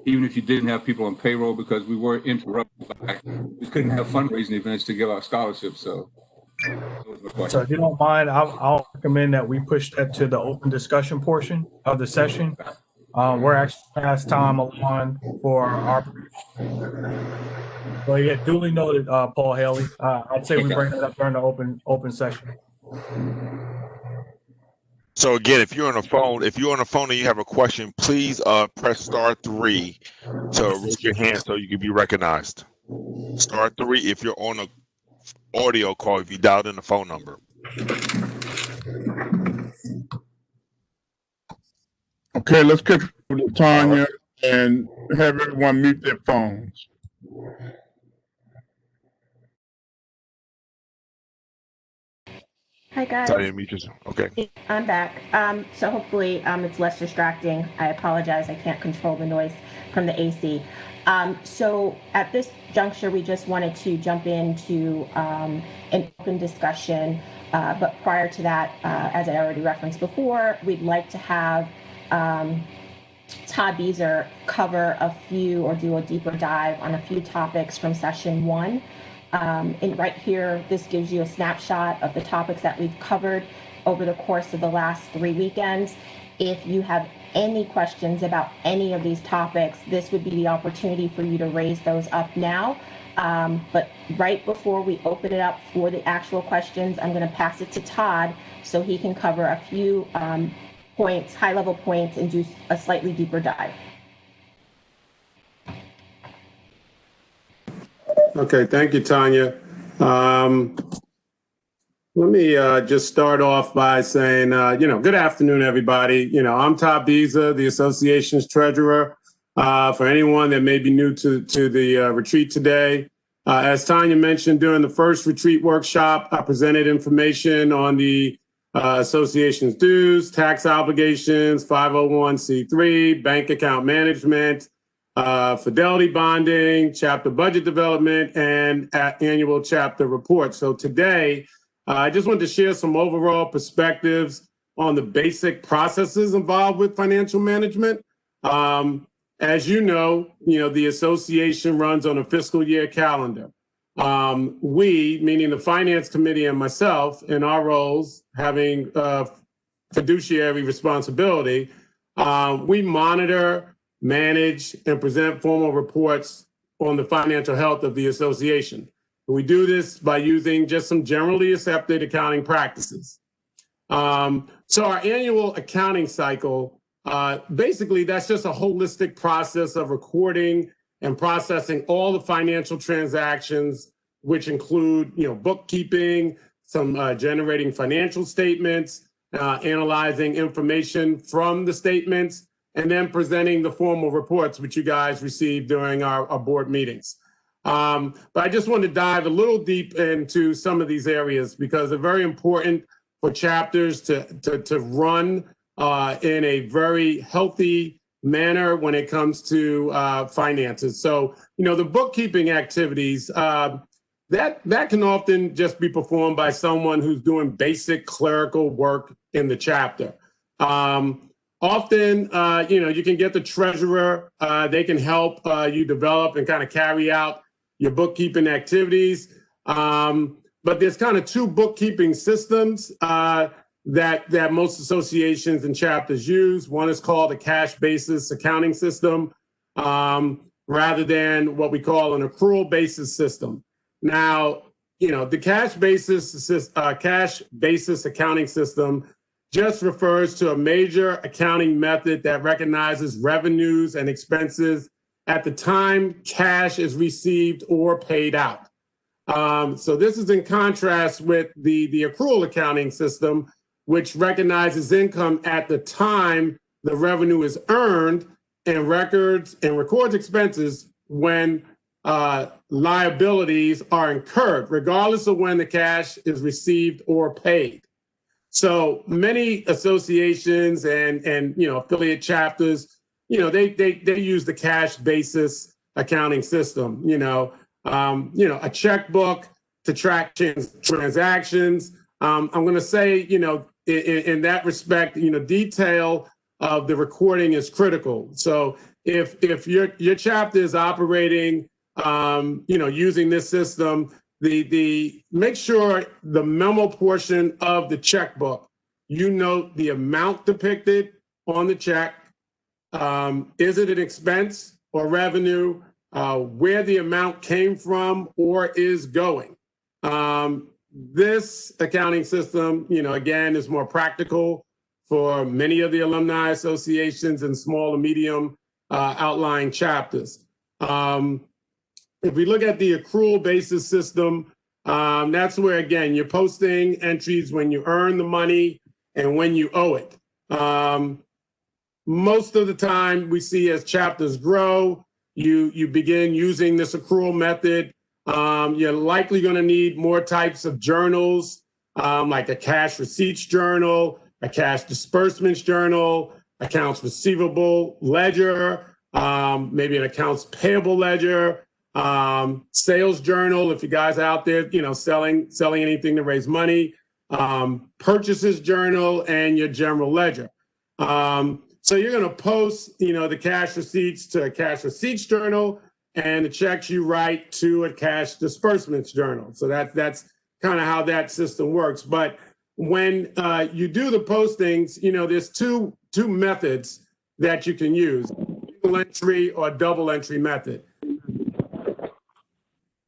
even if you didn't have people on payroll because we were interrupted by, we couldn't have fundraising events to give out scholarships. So if you don't mind, I'll recommend that we push that to the open discussion portion of the session. We're actually past time along for our. Well, yeah, duly noted, Paul Haley. I'd say we bring that up during the open session. So again, if you're on a phone, and you have a question, please press *3 to raise your hand so you can be recognized. *3 if you're on a audio call, if you dialed in the phone number. Okay, let's kick it to Tanya and have everyone mute their phones. Hi guys. Tanya, mute yourself. Okay. I'm back. So hopefully it's less distracting. I apologize. I can't control the noise from the AC. So at this juncture, we just wanted to jump into an open discussion. But prior to that, as I already referenced before, we'd like to have Todd Beezer cover a few or do a deeper dive on a few topics from session 1. And right here, this gives you a snapshot of the topics that we've covered over the course of the last 3 weekends. If you have any questions about any of these topics, this would be the opportunity for you to raise those up now. But right before we open it up for the actual questions, I'm going to pass it to Todd so he can cover a few points, high-level points, and do a slightly deeper dive. Okay, thank you, Tanya. Let me just start off by saying, good afternoon, everybody. I'm Todd Beezer, the association's treasurer. For anyone that may be new to the retreat today, as Tanya mentioned, during the first retreat workshop, I presented information on the association's dues, tax obligations, 501c3, bank account management, fidelity bonding, chapter budget development, and annual chapter report. So today, I just want to share some overall perspectives on the basic processes involved with financial management. As you know, the association runs on a fiscal year calendar. We, meaning the finance committee and myself, in our roles, having fiduciary responsibility, we monitor, manage, and present formal reports on the financial health of the association. We do this by using just some generally accepted accounting practices. So our annual accounting cycle Basically, that's just a holistic process of recording and processing all the financial transactions, which include, bookkeeping, some generating financial statements, analyzing information from the statements, and then presenting the formal reports, which you guys received during our board meetings. But I just want to dive a little deep into some of these areas because they're very important for chapters to run in a very healthy manner when it comes to finances. So, the bookkeeping activities, that can often just be performed by someone who's doing basic clerical work in the chapter. Often, you can get the treasurer. They can help you develop and kind of carry out your bookkeeping activities. But there's kind of two bookkeeping systems that most associations and chapters use. One is called a cash basis accounting system, rather than what we call an accrual basis system. Now, the cash basis accounting system just refers to a major accounting method that recognizes revenues and expenses at the time cash is received or paid out. So this is in contrast with the accrual accounting system, which recognizes income at the time the revenue is earned and records expenses when liabilities are incurred, regardless of when the cash is received or paid. So many associations and affiliate chapters, they use the cash basis accounting system. A checkbook to track transactions. I'm going to say, in that respect, detail of the recording is critical. So if your chapter is operating, using this system, make sure the memo portion of the checkbook, note the amount depicted on the check. Is it an expense or revenue? Where the amount came from or is going. This accounting system, again, is more practical for many of the alumni associations and small and medium outlying chapters. If we look at the accrual basis system, that's where, again, you're posting entries when you earn the money and when you owe it. Most of the time we see as chapters grow, you begin using this accrual method. You're likely going to need more types of journals, like a cash receipts journal, a cash disbursements journal, accounts receivable ledger, maybe an accounts payable ledger, sales journal if you guys are out there, selling anything to raise money, purchases journal, and your general ledger. So you're going to post, the cash receipts to a cash receipts journal and the checks you write to a cash disbursements journal. So that's kind of how that system works. But when you do the postings, there's two methods that you can use, single entry or double entry method.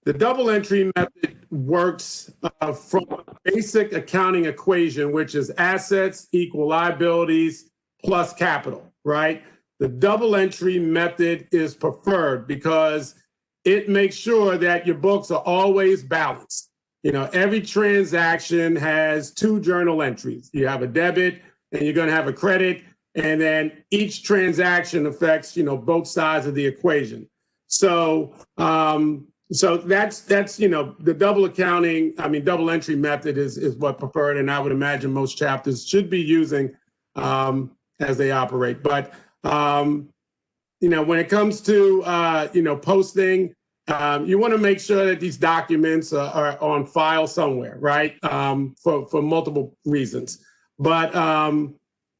The double entry method works from a basic accounting equation, which is assets equal liabilities plus capital, right? The double entry method is preferred because it makes sure that your books are always balanced. Every transaction has two journal entries. You have a debit and you're going to have a credit, and then each transaction affects, both sides of the equation. So, that's the double entry method is what preferred, and I would imagine most chapters should be using as they operate. But when it comes to posting, you want to make sure that these documents are on file somewhere, right? For multiple reasons. But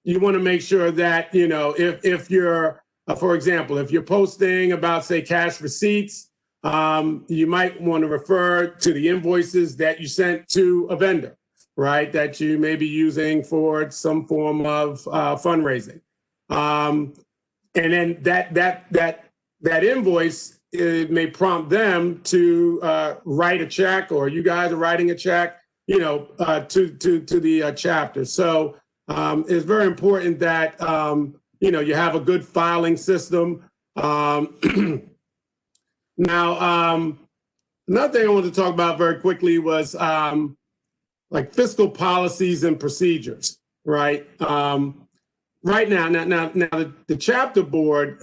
you want to make sure that if you're, for example, if you're posting about, say, cash receipts, you might want to refer to the invoices that you sent to a vendor, right? That you may be using for some form of fundraising. And then that invoice, it may prompt them to write a check, or you guys are writing a check, to the chapter. So it's very important that you have a good filing system. Now, another thing I wanted to talk about very quickly was like fiscal policies and procedures, right? Right now, the chapter board,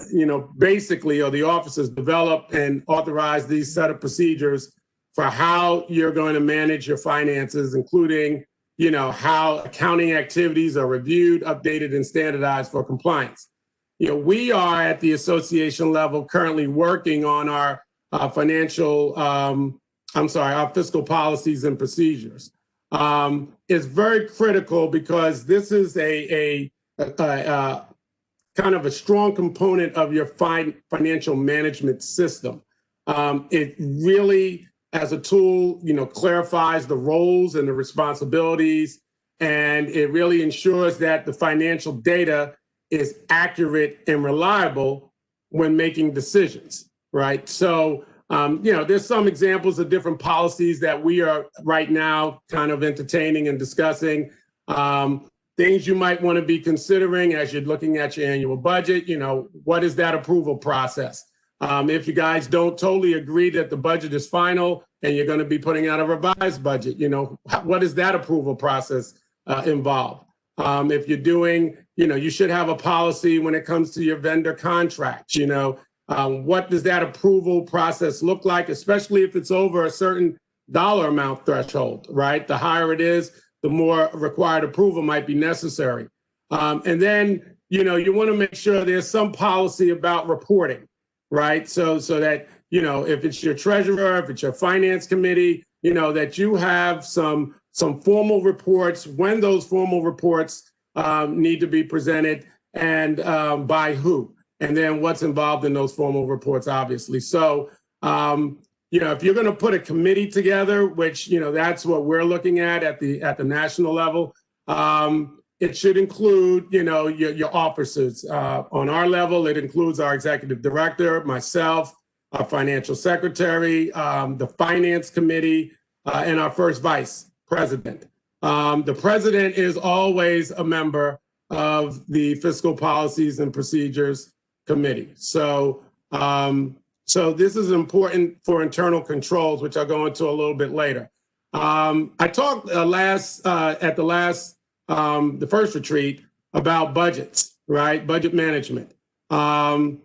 basically, or the officers develop and authorize these set of procedures for how you're going to manage your finances, including, how accounting activities are reviewed, updated, and standardized for compliance. We are at the association level currently working on our our fiscal policies and procedures. It's very critical because this is a kind of a strong component of your financial management system. It really, as a tool, clarifies the roles and the responsibilities, and it really ensures that the financial data is accurate and reliable when making decisions, right? So, there's some examples of different policies that we are right now kind of entertaining and discussing. Things you might want to be considering as you're looking at your annual budget, what is that approval process? If you guys don't totally agree that the budget is final and you're going to be putting out a revised budget, what does that approval process involve? If you're doing, you should have a policy when it comes to your vendor contracts, what does that approval process look like, especially if it's over a certain dollar amount threshold, right? The higher it is, the more required approval might be necessary. And then, you want to make sure there's some policy about reporting, right? So that, if it's your treasurer, if it's your finance committee, that you have some formal reports, when those formal reports need to be presented and by who, and then what's involved in those formal reports, obviously. So, if you're going to put a committee together, which, that's what we're looking at the national level, it should include, your officers. On our level, it includes our executive director, myself, our financial secretary, the finance committee, and our first vice president. The president is always a member of the Fiscal Policies and Procedures Committee. So, so this is important for internal controls, which I'll go into a little bit later. I talked at the first retreat about budgets, right? Budget management. And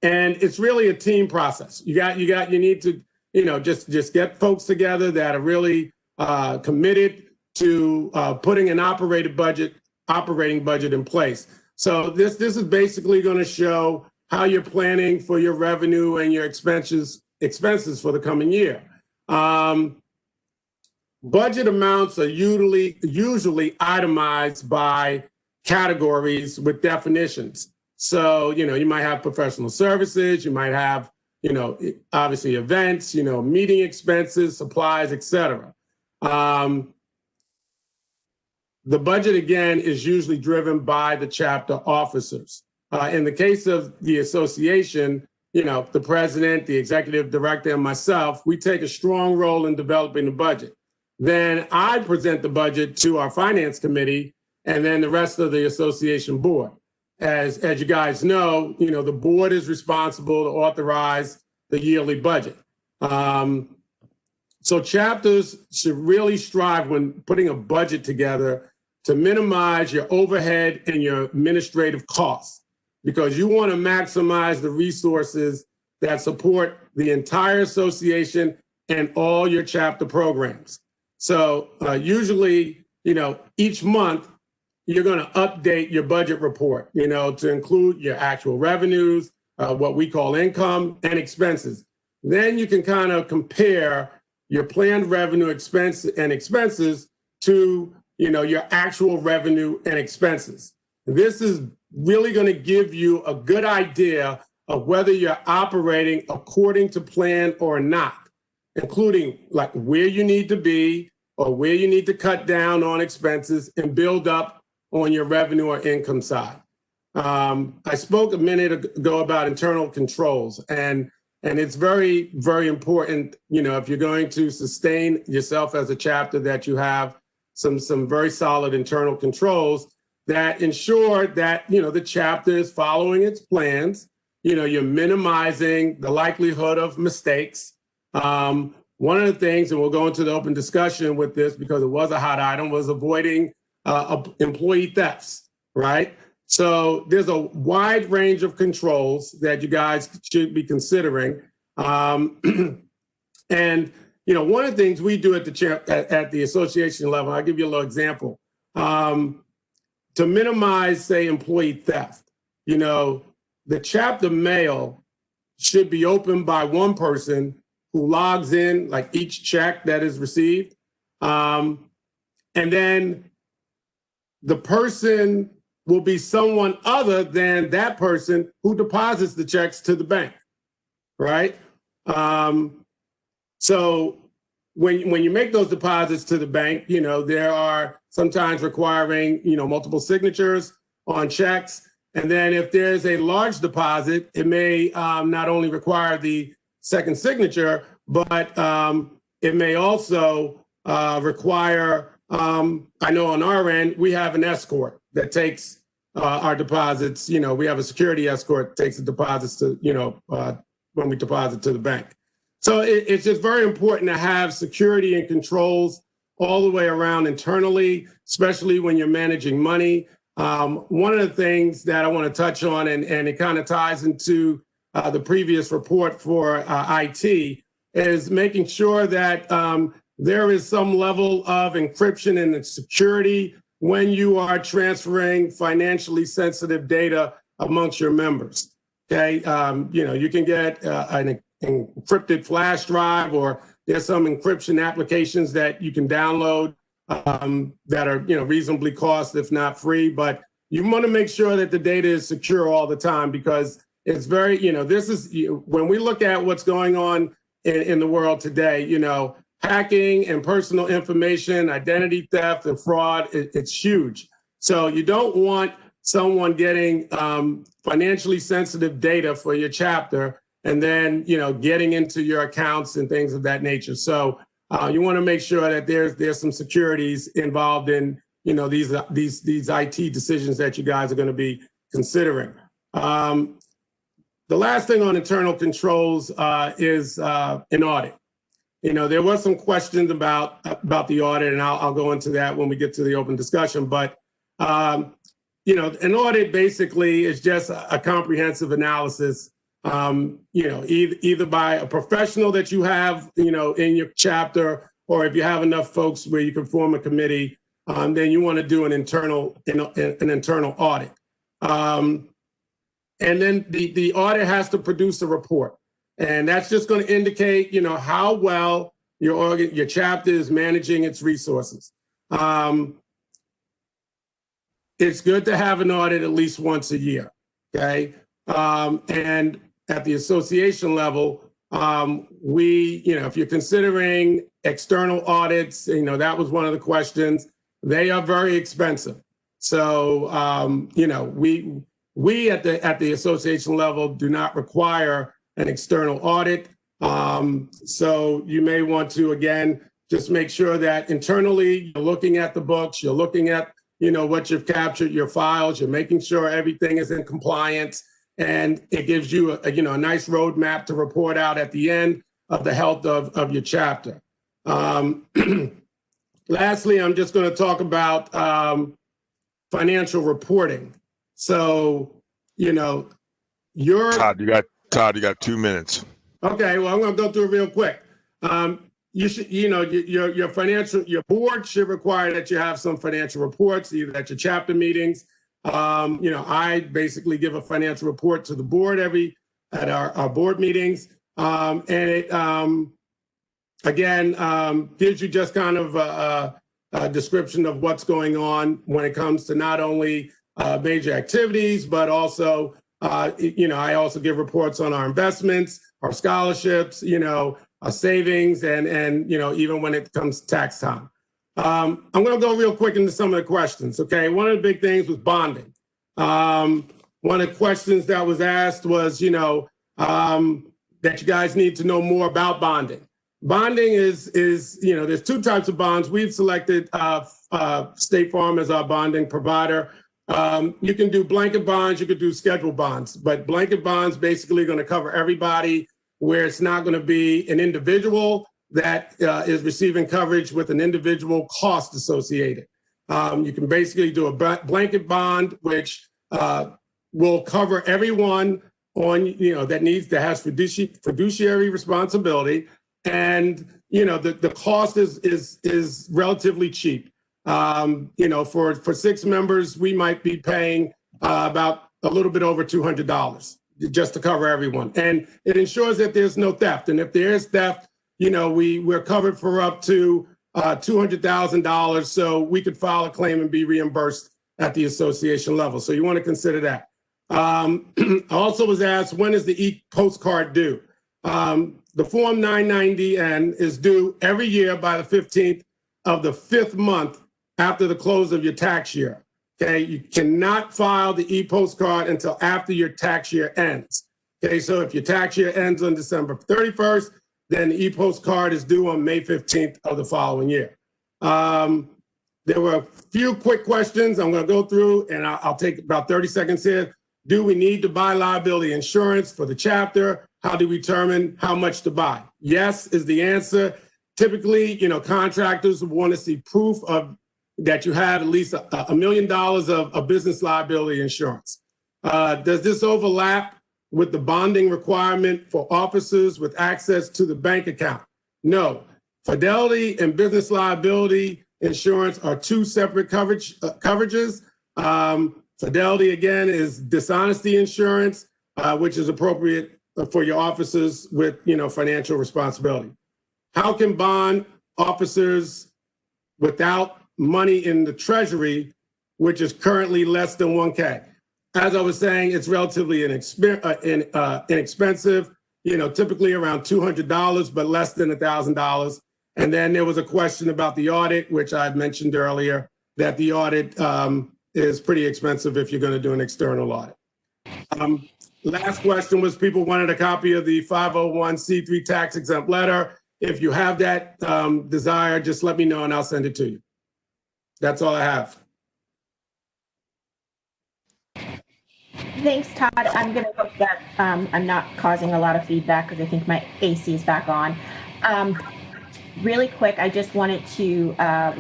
it's really a team process. You need to, just get folks together that are really committed to putting an operating budget in place. So this is basically going to show how you're planning for your revenue and your expenses for the coming year. Budget amounts are usually itemized by categories with definitions. So, you might have professional services, you might have, obviously events, meeting expenses, supplies, etc. The budget, again, is usually driven by the chapter officers. In the case of the association, the president, the executive director, and myself, we take a strong role in developing the budget. Then I present the budget to our finance committee and then the rest of the association board. As you guys know, the board is responsible to authorize the yearly budget. So chapters should really strive when putting a budget together to minimize your overhead and your administrative costs, because you want to maximize the resources that support the entire association and all your chapter programs. So usually, each month, you're going to update your budget report, to include your actual revenues, what we call income and expenses. Then you can kind of compare your planned revenue expenses to, your actual revenue and expenses. This is really going to give you a good idea of whether you're operating according to plan or not, including like where you need to be or where you need to cut down on expenses and build up on your revenue or income side. I spoke a minute ago about internal controls, and it's very, very important, if you're going to sustain yourself as a chapter, that you have some very solid internal controls. that ensure that, the chapter is following its plans. You're minimizing the likelihood of mistakes. One of the things, and we'll go into the open discussion with this because it was a hot item, was avoiding employee thefts, right? So there's a wide range of controls that you guys should be considering. And one of the things we do at the association level, I'll give you a little example, to minimize, say, employee theft. The chapter mail should be opened by one person who logs in, like each check that is received. And then the person will be someone other than that person who deposits the checks to the bank, right? So when you make those deposits to the bank, there are sometimes requiring, multiple signatures on checks. And then if there's a large deposit, it may not only require the second signature, but it may also require, I know on our end, we have an escort that takes our deposits. We have a security escort that takes the deposits to, when we deposit to the bank. So it's just very important to have security and controls all the way around internally, especially when you're managing money. One of the things that I want to touch on, and it kind of ties into the previous report for IT, is making sure that there is some level of encryption and security when you are transferring financially sensitive data amongst your members. Okay, you can get an encrypted flash drive, or there's some encryption applications that you can download that are reasonably cost, if not free. But you want to make sure that the data is secure all the time, because it's very, this is, when we look at what's going on in the world today, hacking and personal information, identity theft and fraud, it's huge. So you don't want someone getting financially sensitive data for your chapter and then, getting into your accounts and things of that nature. So you want to make sure that there's some securities involved in, these IT decisions that you guys are going to be considering. The last thing on internal controls is an audit. There were some questions about the audit, and I'll go into that when we get to the open discussion. But an audit basically is just a comprehensive analysis. Either by a professional that you have, in your chapter, or if you have enough folks where you can form a committee, then you want to do an internal audit. And then the audit has to produce a report. And that's just going to indicate, how well your chapter is managing its resources. It's good to have an audit at least once a year, okay? And at the association level, if you're considering external audits, that was one of the questions. They are very expensive. So, we at the association level do not require an external audit. So you may want to, again, just make sure that internally you're looking at the books, you're looking at, what you've captured, your files, you're making sure everything is in compliance, and it gives you a nice roadmap to report out at the end of the health of your chapter. Lastly, I'm just going to talk about financial reporting. So, Todd, you got 2 minutes. Okay, well, I'm going to go through it real quick. You should, your board should require that you have some financial reports, either at your chapter meetings. I basically give a financial report to the board at our board meetings. And it, gives you just kind of a description of what's going on when it comes to not only major activities, but also, I also give reports on our investments, our scholarships, our savings, and even when it comes to tax time. I'm going to go real quick into some of the questions, okay? One of the big things was bonding. One of the questions that was asked was, that you guys need to know more about bonding. Bonding is there's two types of bonds. We've selected State Farm as our bonding provider. You can do blanket bonds, you could do scheduled bonds, but blanket bonds basically going to cover everybody, where it's not going to be an individual that is receiving coverage with an individual cost associated. You can basically do a blanket bond, which will cover everyone on, that has fiduciary responsibility. And, the cost is relatively cheap. For 6 members, we might be paying about a little bit over $200 just to cover everyone. And it ensures that there's no theft. And if there is theft, we're covered for up to $200,000. So we could file a claim and be reimbursed at the association level. So you want to consider that. I also was asked, when is the e-postcard due? The Form 990N is due every year by the 15th of the 5th month after the close of your tax year. Okay, you cannot file the e-postcard until after your tax year ends. Okay, so if your tax year ends on December 31st, then the e-postcard is due on May 15th of the following year. There were a few quick questions I'm going to go through, and I'll take about 30 seconds here. Do we need to buy liability insurance for the chapter? How do we determine how much to buy? Yes is the answer. Typically, contractors want to see proof of that you have at least $1 million of business liability insurance. Does this overlap with the bonding requirement for officers with access to the bank account? No. Fidelity and business liability insurance are 2 separate coverages. Fidelity, again, is dishonesty insurance, which is appropriate for your officers with, financial responsibility. How can bond officers without money in the treasury, which is currently less than 1K? As I was saying, it's relatively inexpensive, typically around $200, but less than $1,000. And then there was a question about the audit, which I had mentioned earlier, that the audit is pretty expensive if you're going to do an external audit. Last question was, people wanted a copy of the 501c3 tax exempt letter. If you have that desire, just let me know and I'll send it to you. That's all I have. Thanks, Todd. I'm going to hope that I'm not causing a lot of feedback because I think my AC is back on. Really quick, I just wanted to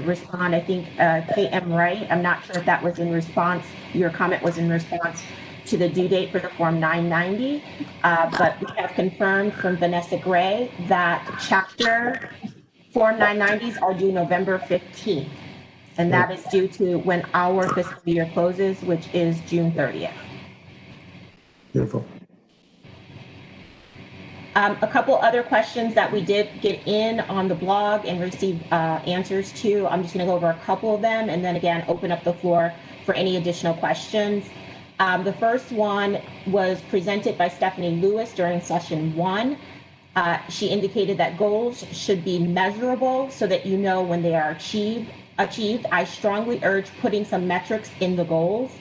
respond. I think KM Wright, I'm not sure if that was in response, your comment was in response to the due date for the Form 990, but we have confirmed from Vanessa Gray that chapter Form 990s are due November 15th, and that is due to when our fiscal year closes, which is June 30th. Beautiful. A couple other questions that we did get in on the blog and receive answers to. I'm just going to go over a couple of them and then again open up the floor for any additional questions. The first one was presented by Stephanie Lewis during session 1. She indicated that goals should be measurable so that you know when they are achieved. I strongly urge putting some metrics in the goals.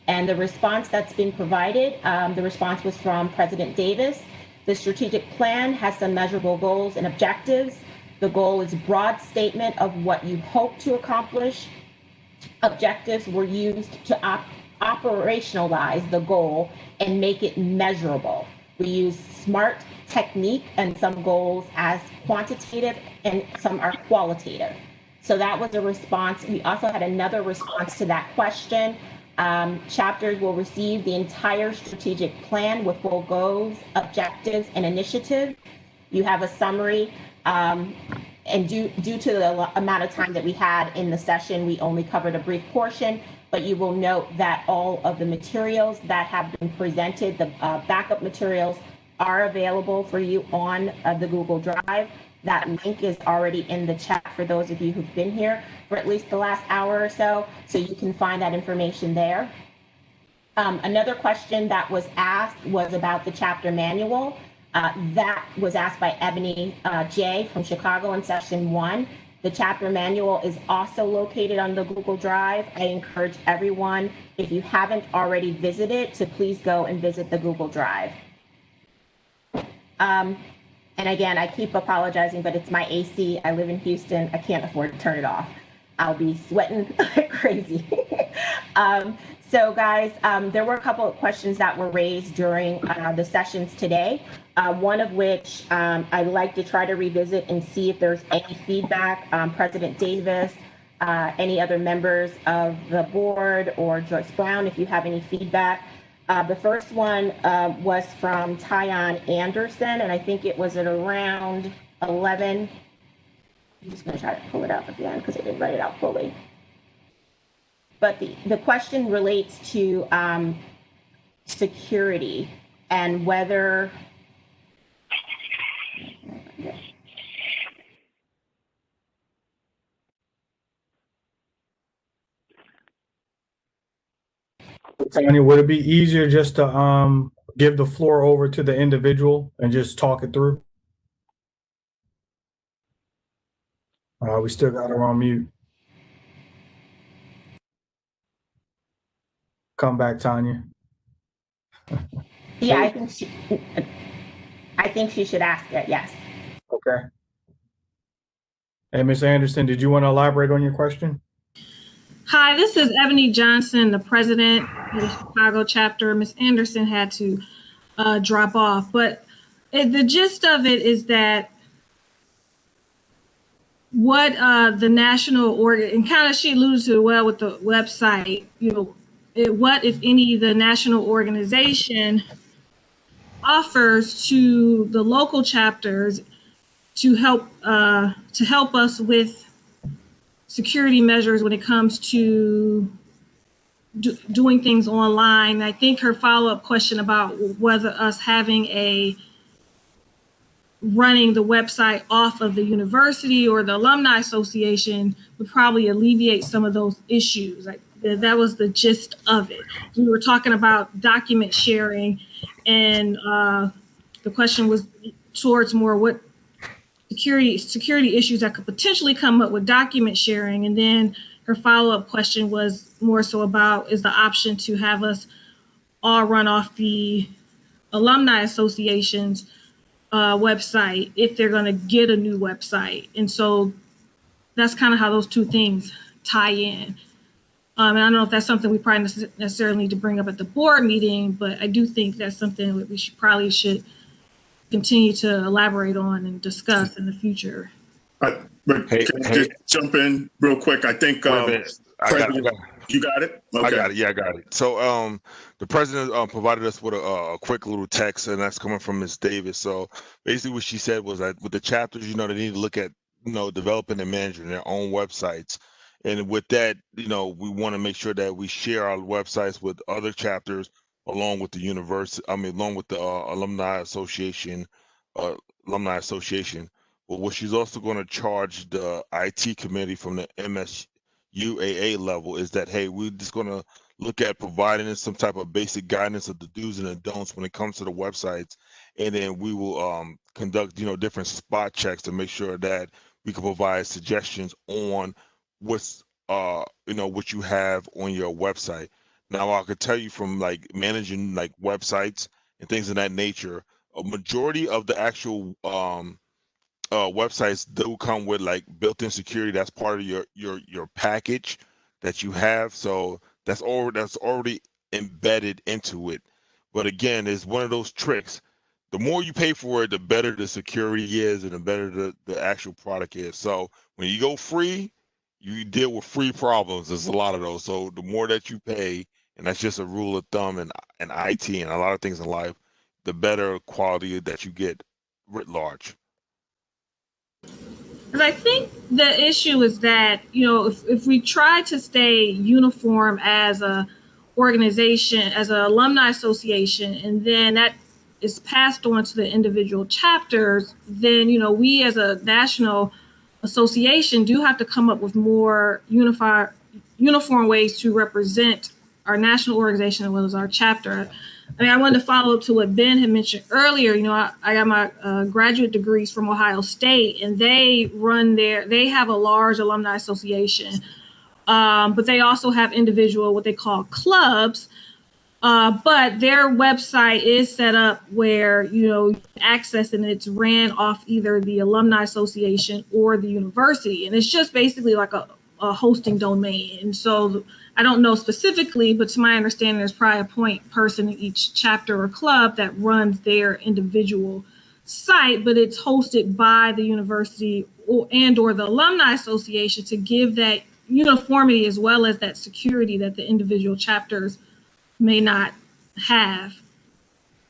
And the response that's been provided, the response was from President Davis. The strategic plan has some measurable goals and objectives. The goal is a broad statement of what you hope to accomplish. Objectives were used to operationalize the goal and make it measurable. We use SMART technique, and some goals as quantitative and some are qualitative. So that was a response. We also had another response to that question. Chapters will receive the entire strategic plan with full goals, objectives, and initiatives. You have a summary, and due to the amount of time that we had in the session, we only covered a brief portion, but you will note that all of the materials that have been presented, the backup materials, are available for you on the Google Drive. That link is already in the chat for those of you who've been here for at least the last hour or so you can find that information there. Another question that was asked was about the chapter manual. That was asked by Ebony J. from Chicago in session 1. The chapter manual is also located on the Google Drive. I encourage everyone, if you haven't already visited, to please go and visit the Google Drive. And again, I keep apologizing, but it's my AC. I live in Houston. I can't afford to turn it off. I'll be sweating like crazy. So guys, there were a couple of questions that were raised during the sessions today, one of which I'd like to try to revisit and see if there's any feedback. President Davis, any other members of the board, or Joyce Brown, if you have any feedback. The first one was from Tyon Anderson, and I think it was at around 11. I'm just going to try to pull it up again because I didn't write it out fully. But the question relates to security and whether Tanya, would it be easier just to give the floor over to the individual and just talk it through? We still got her on mute. Come back, Tanya. Yeah, I think she should ask it. Yes. Okay. Hey, Ms. Anderson, did you want to elaborate on your question? Hi, this is Ebony Johnson, the president of the Chicago chapter. Ms. Anderson had to drop off, but the gist of it is that what the national organ, and kind of she alluded to it well with the website, what, if any, the national organization offers to the local chapters to help us with security measures when it comes to doing things online. I think her follow-up question about whether us running the website off of the university or the alumni association would probably alleviate some of those issues. That was the gist of it. We were talking about document sharing, and the question was towards more what security issues that could potentially come up with document sharing. And then her follow-up question was more so about, is the option to have us all run off the alumni association's website if they're going to get a new website. And so that's kind of how those two things tie in. And I don't know if that's something we probably necessarily need to bring up at the board meeting, but I do think that's something that we should continue to elaborate on and discuss in the future. Can I just jump in real quick? I think you got it? Okay. I got it. Yeah, I got it. So the president provided us with a quick little text, and that's coming from Ms. Davis. So basically what she said was that with the chapters, they need to look at, developing and managing their own websites. And with that, we want to make sure that we share our websites with other chapters along with the university, along with the alumni association. But what she's also going to charge the IT committee from the MSUAA level is that, hey, we're just going to look at providing some type of basic guidance of the do's and the don'ts when it comes to the websites. And then we will conduct, different spot checks to make sure that we can provide suggestions on what's, what you have on your website. Now, I could tell you from managing websites and things of that nature, a majority of the actual websites do come with built-in security. That's part of your package that you have. So that's already embedded into it. But again, it's one of those tricks. The more you pay for it, the better the security is and the better the actual product is. So when you go free, you deal with free problems. There's a lot of those. So the more that you pay, and that's just a rule of thumb in IT and a lot of things in life, the better quality that you get writ large. And I think the issue is that, if we try to stay uniform as a organization, as an alumni association, and then that is passed on to the individual chapters, then, we as a national association do have to come up with more uniform ways to represent our national organization as well as our chapter. I wanted to follow up to what Ben had mentioned earlier. I got my graduate degrees from Ohio State, and they have a large alumni association, but they also have individual, what they call clubs. But their website is set up where, access, and it's ran off either the alumni association or the university. And it's just basically like a a hosting domain. And so I don't know specifically, but to my understanding, there's probably a point person in each chapter or club that runs their individual site, but it's hosted by the university or the alumni association to give that uniformity as well as that security that the individual chapters may not have,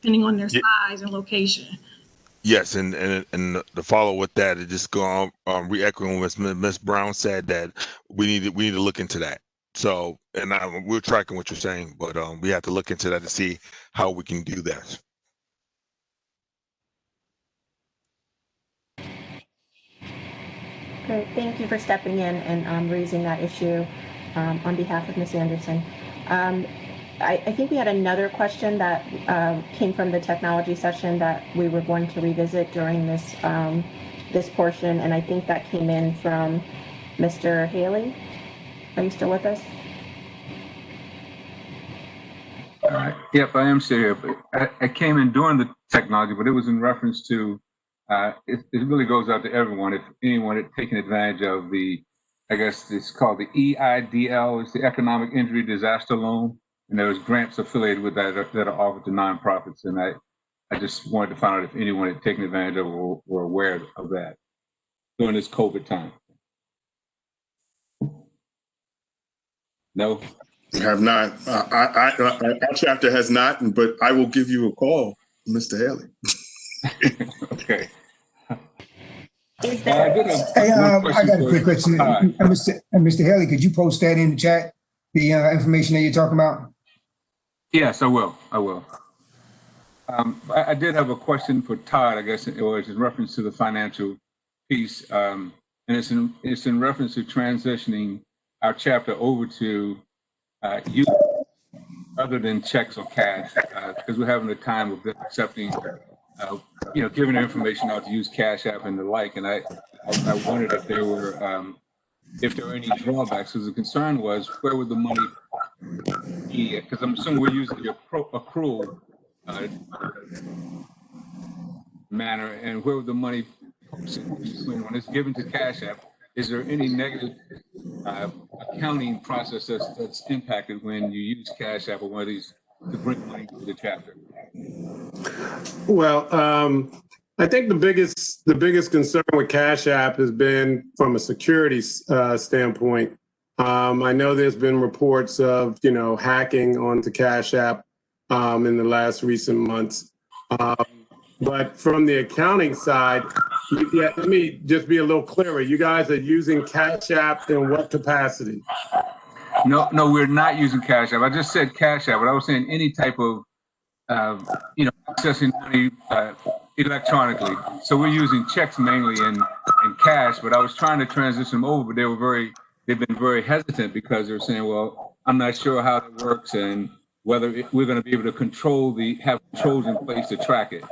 depending on their size and location. Yes, and to follow with that, it just go on re-echoing what Ms. Brown said, that we need to look into that. So, and we're tracking what you're saying, but we have to look into that to see how we can do that. Great, thank you for stepping in and raising that issue on behalf of Ms. Anderson. I think we had another question that came from the technology session that we were going to revisit during this this portion, and I think that came in from Mr. Haley. Are you still with us? All right. Yep, I am still here. But I came in during the technology, but it was in reference to, it really goes out to everyone. If anyone had taken advantage of the, I guess it's called the EIDL, it's the Economic Injury Disaster Loan. And there was grants affiliated with that that are offered to nonprofits. And I just wanted to find out if anyone had taken advantage of or were aware of that during this COVID time. No? I have not. Our chapter has not, but I will give you a call, Mr. Haley. Okay. I got a quick question. Mr. Haley, could you post that in the chat, the information that you're talking about? Yes, I will. I did have a question for Todd, I guess, it was in reference to the financial piece. And it's in reference to transitioning our chapter over to use other than checks or cash, because we're having a time of accepting, giving the information out to use Cash App and the like. And I wondered if there were any drawbacks, because the concern was where would the money be? Because I'm assuming we're using the accrual manner, and where would the money when it's given to Cash App? Is there any negative accounting process that's impacted when you use Cash App or one of these to bring money to the chapter? Well, I think the biggest concern with Cash App has been from a security standpoint. I know there's been reports of hacking onto Cash App in the last recent months. But from the accounting side, let me just be a little clearer. You guys are using Cash App in what capacity? No, we're not using Cash App. I just said Cash App, but I was saying any type of, accessing money electronically. So we're using checks mainly and cash, but I was trying to transition them over, but they've been very hesitant because they're saying, well, I'm not sure how it works and whether we're going to be able to have controls in place to track it.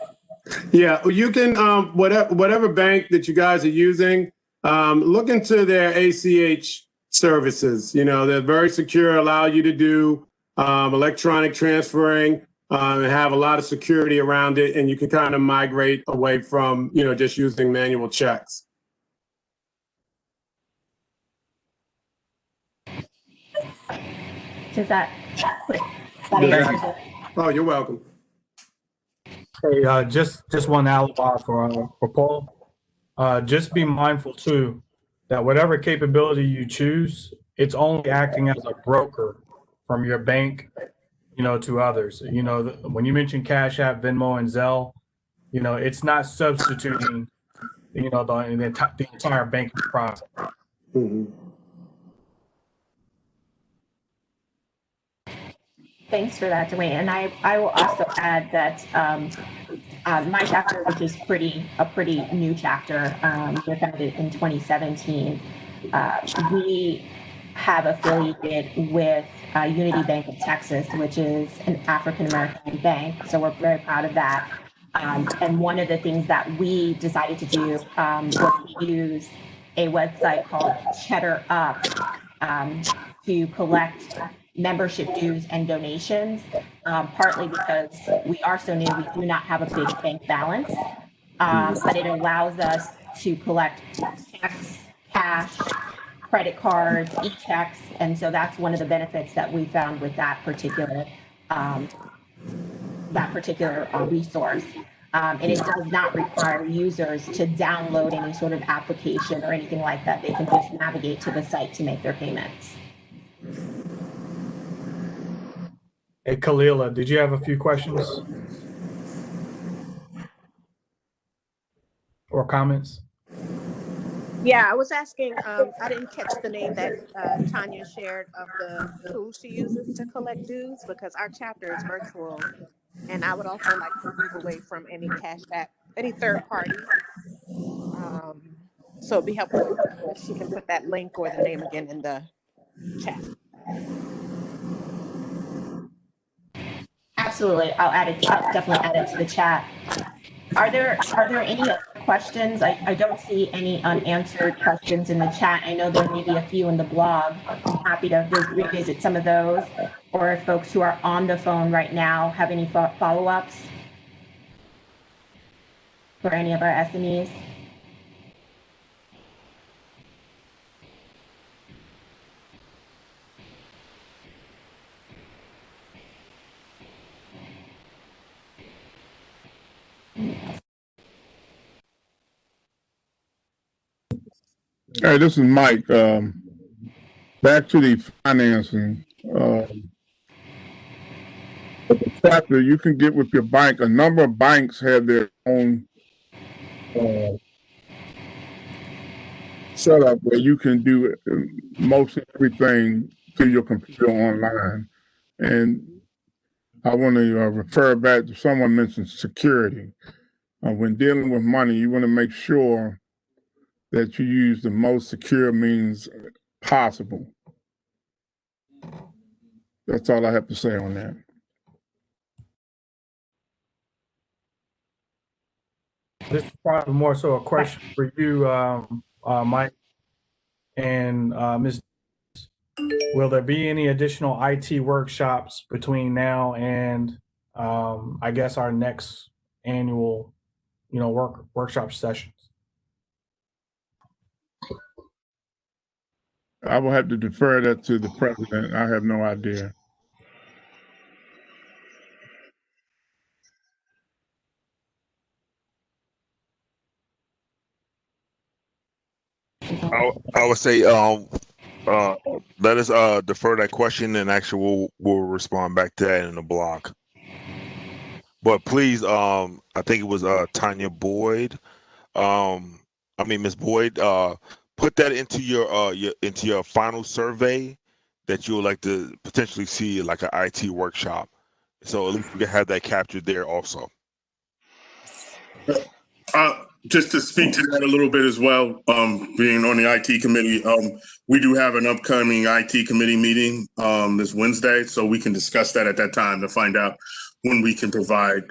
Yeah, you can, whatever bank that you guys are using, look into their ACH services. They're very secure, allow you to do electronic transferring and have a lot of security around it. And you can kind of migrate away from, just using manual checks. Does that Oh, you're welcome. Hey, just one alibi for Paul. Just be mindful too that whatever capability you choose, it's only acting as a broker from your bank, to others. When you mention Cash App, Venmo, and Zelle, it's not substituting, the entire banking process. Mm-hmm. Thanks for that, Dwayne. And I will also add that my chapter, which is a pretty new chapter, we were founded in 2017. We have affiliated with Unity Bank of Texas, which is an African-American bank. So we're very proud of that. And one of the things that we decided to do was to use a website called Cheddar Up to collect membership dues and donations, partly because we are so new, we do not have a big bank balance, but it allows us to collect checks, cash, credit cards, e-checks, and so that's one of the benefits that we found with that particular resource. And it does not require users to download any sort of application or anything like that. They can just navigate to the site to make their payments. Hey, Kalila, did you have a few questions or comments? Yeah, I was asking, I didn't catch the name that Tanya shared of the tool she uses to collect dues, because our chapter is virtual, and I would also like to move away from any cash app, any third party. So it'd be helpful if she can put that link or the name again in the chat. Absolutely, I'll definitely add it to the chat. Are there any questions? I don't see any unanswered questions in the chat. I know there may be a few in the blog. I'm happy to revisit some of those. Or if folks who are on the phone right now have any follow-ups for any of our SMEs. Hey, this is Mike. Back to the financing. Chapter you can get with your bank. A number of banks have their own setup where you can do most everything through your computer online. And I want to refer back to someone mentioned security. When dealing with money, you want to make sure that you use the most secure means possible. That's all I have to say on that. This is probably more so a question for you, Mike and Ms. Will there be any additional IT workshops between now and I guess our next annual, workshop sessions? I will have to defer that to the president. I have no idea. I would say let us defer that question, and actually we'll respond back to that in the blog. But please, I think it was Tanya Boyd. Miss Boyd, put that into your final survey that you would like to potentially see, like an IT workshop. So at least we can have that captured there also. Just to speak to that a little bit as well, being on the IT committee, we do have an upcoming IT committee meeting this Wednesday, so we can discuss that at that time to find out when we can provide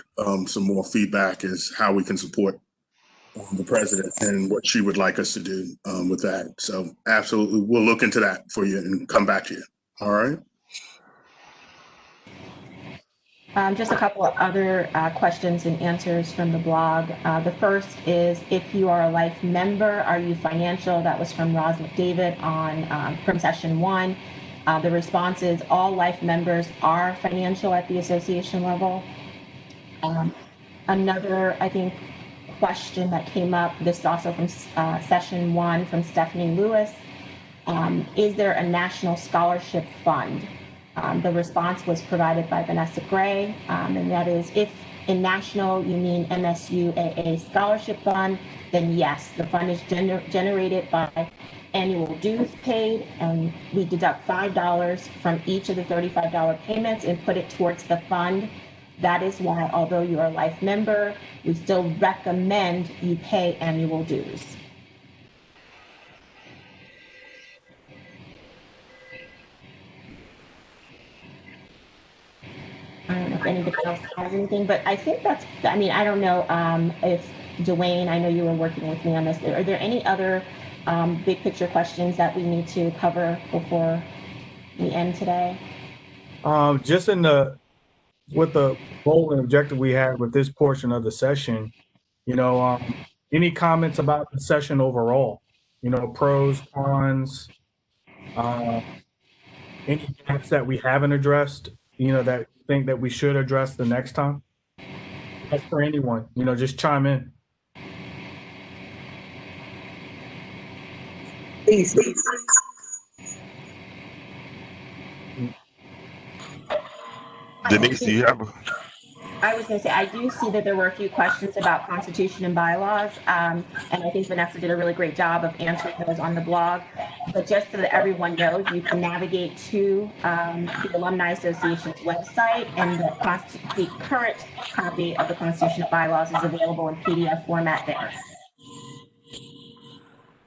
some more feedback as how we can support the president and what she would like us to do with that. So absolutely, we'll look into that for you and come back to you. All right. Just a couple of other questions and answers from the blog. The first is, if you are a life member, are you financial? That was from Roz McDavid from session 1. The response is all life members are financial at the association level. Another, I think, question that came up, this is also from session 1 from Stephanie Lewis. Is there a national scholarship fund? The response was provided by Vanessa Gray, and that is, if in national you mean MSUAA scholarship fund, then yes, the fund is generated by annual dues paid, and we deduct $5 from each of the $35 payments and put it towards the fund. That is why, although you are a life member, we still recommend you pay annual dues. I don't know if anybody else has anything, but I think I don't know if Dwayne, I know you were working with me on this. Are there any other big picture questions that we need to cover before we end today? Just with the goal and objective we had with this portion of the session, any comments about the session overall? Pros, cons, Any gaps that we haven't addressed, that you think that we should address the next time? That's for anyone, just chime in. Please. Denise, do you have? I was going to say, I do see that there were a few questions about Constitution and bylaws, and I think Vanessa did a really great job of answering those on the blog. But just so that everyone knows, you can navigate to the Alumni Association's website, and the current copy of the Constitution and bylaws is available in PDF format there.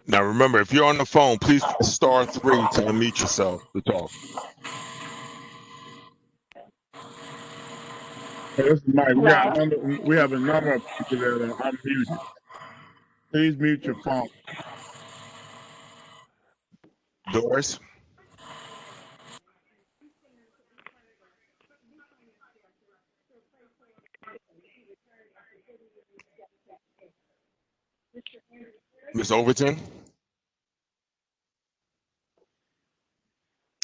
Now remember, if you're on the phone, please press *3 to unmute yourself to talk. Hey, this is Mike. We have a number of people that are unmuted. Please mute your phone. Doris? Ms. Overton?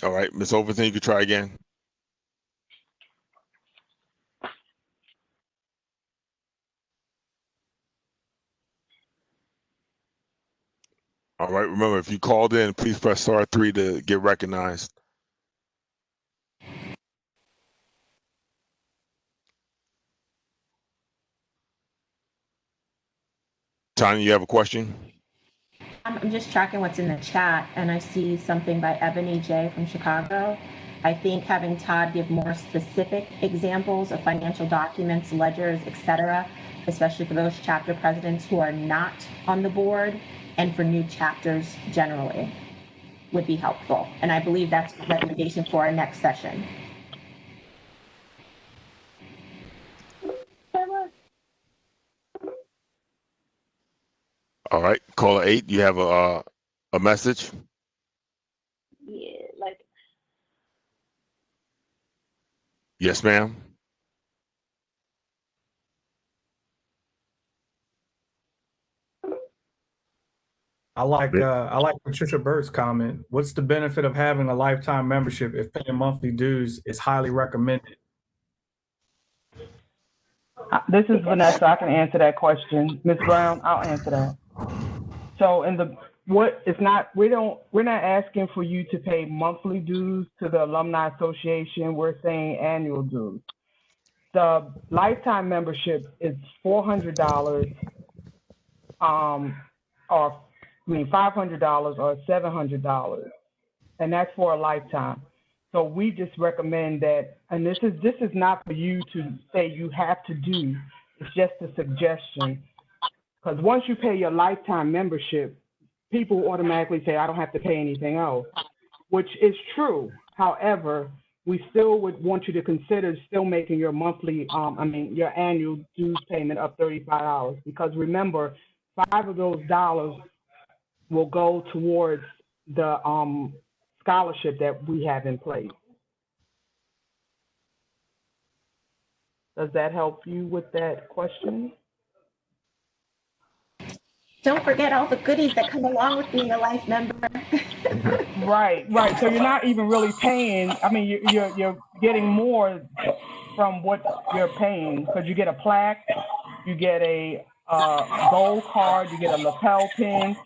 All right, Ms. Overton, you can try again. All right, remember, if you called in, please press *3 to get recognized. Tanya, you have a question? I'm just tracking what's in the chat, and I see something by Ebony J from Chicago. I think having Todd give more specific examples of financial documents, ledgers, etc., especially for those chapter presidents who are not on the board and for new chapters generally, would be helpful. And I believe that's a recommendation for our next session. All right, caller 8, you have a message? Yeah, like. Yes, ma'am. I like Patricia Burt's comment. What's the benefit of having a lifetime membership if paying monthly dues is highly recommended? This is Vanessa. I can answer that question. Ms. Brown, I'll answer that. So we're not asking for you to pay monthly dues to the Alumni Association. We're saying annual dues. The lifetime membership is $400, or $500 or $700, and that's for a lifetime. So we just recommend that, and this is not for you to say you have to do. It's just a suggestion, because once you pay your lifetime membership, people automatically say I don't have to pay anything else, which is true. However, we still would want you to consider still making your monthly, your annual dues payment of $35, because remember, $5 of those dollars will go towards the scholarship that we have in place. Does that help you with that question? Don't forget all the goodies that come along with being a life member. Right. So you're not even really paying. I mean, you're getting more from what you're paying, because you get a plaque, you get a gold card, you get a lapel pin,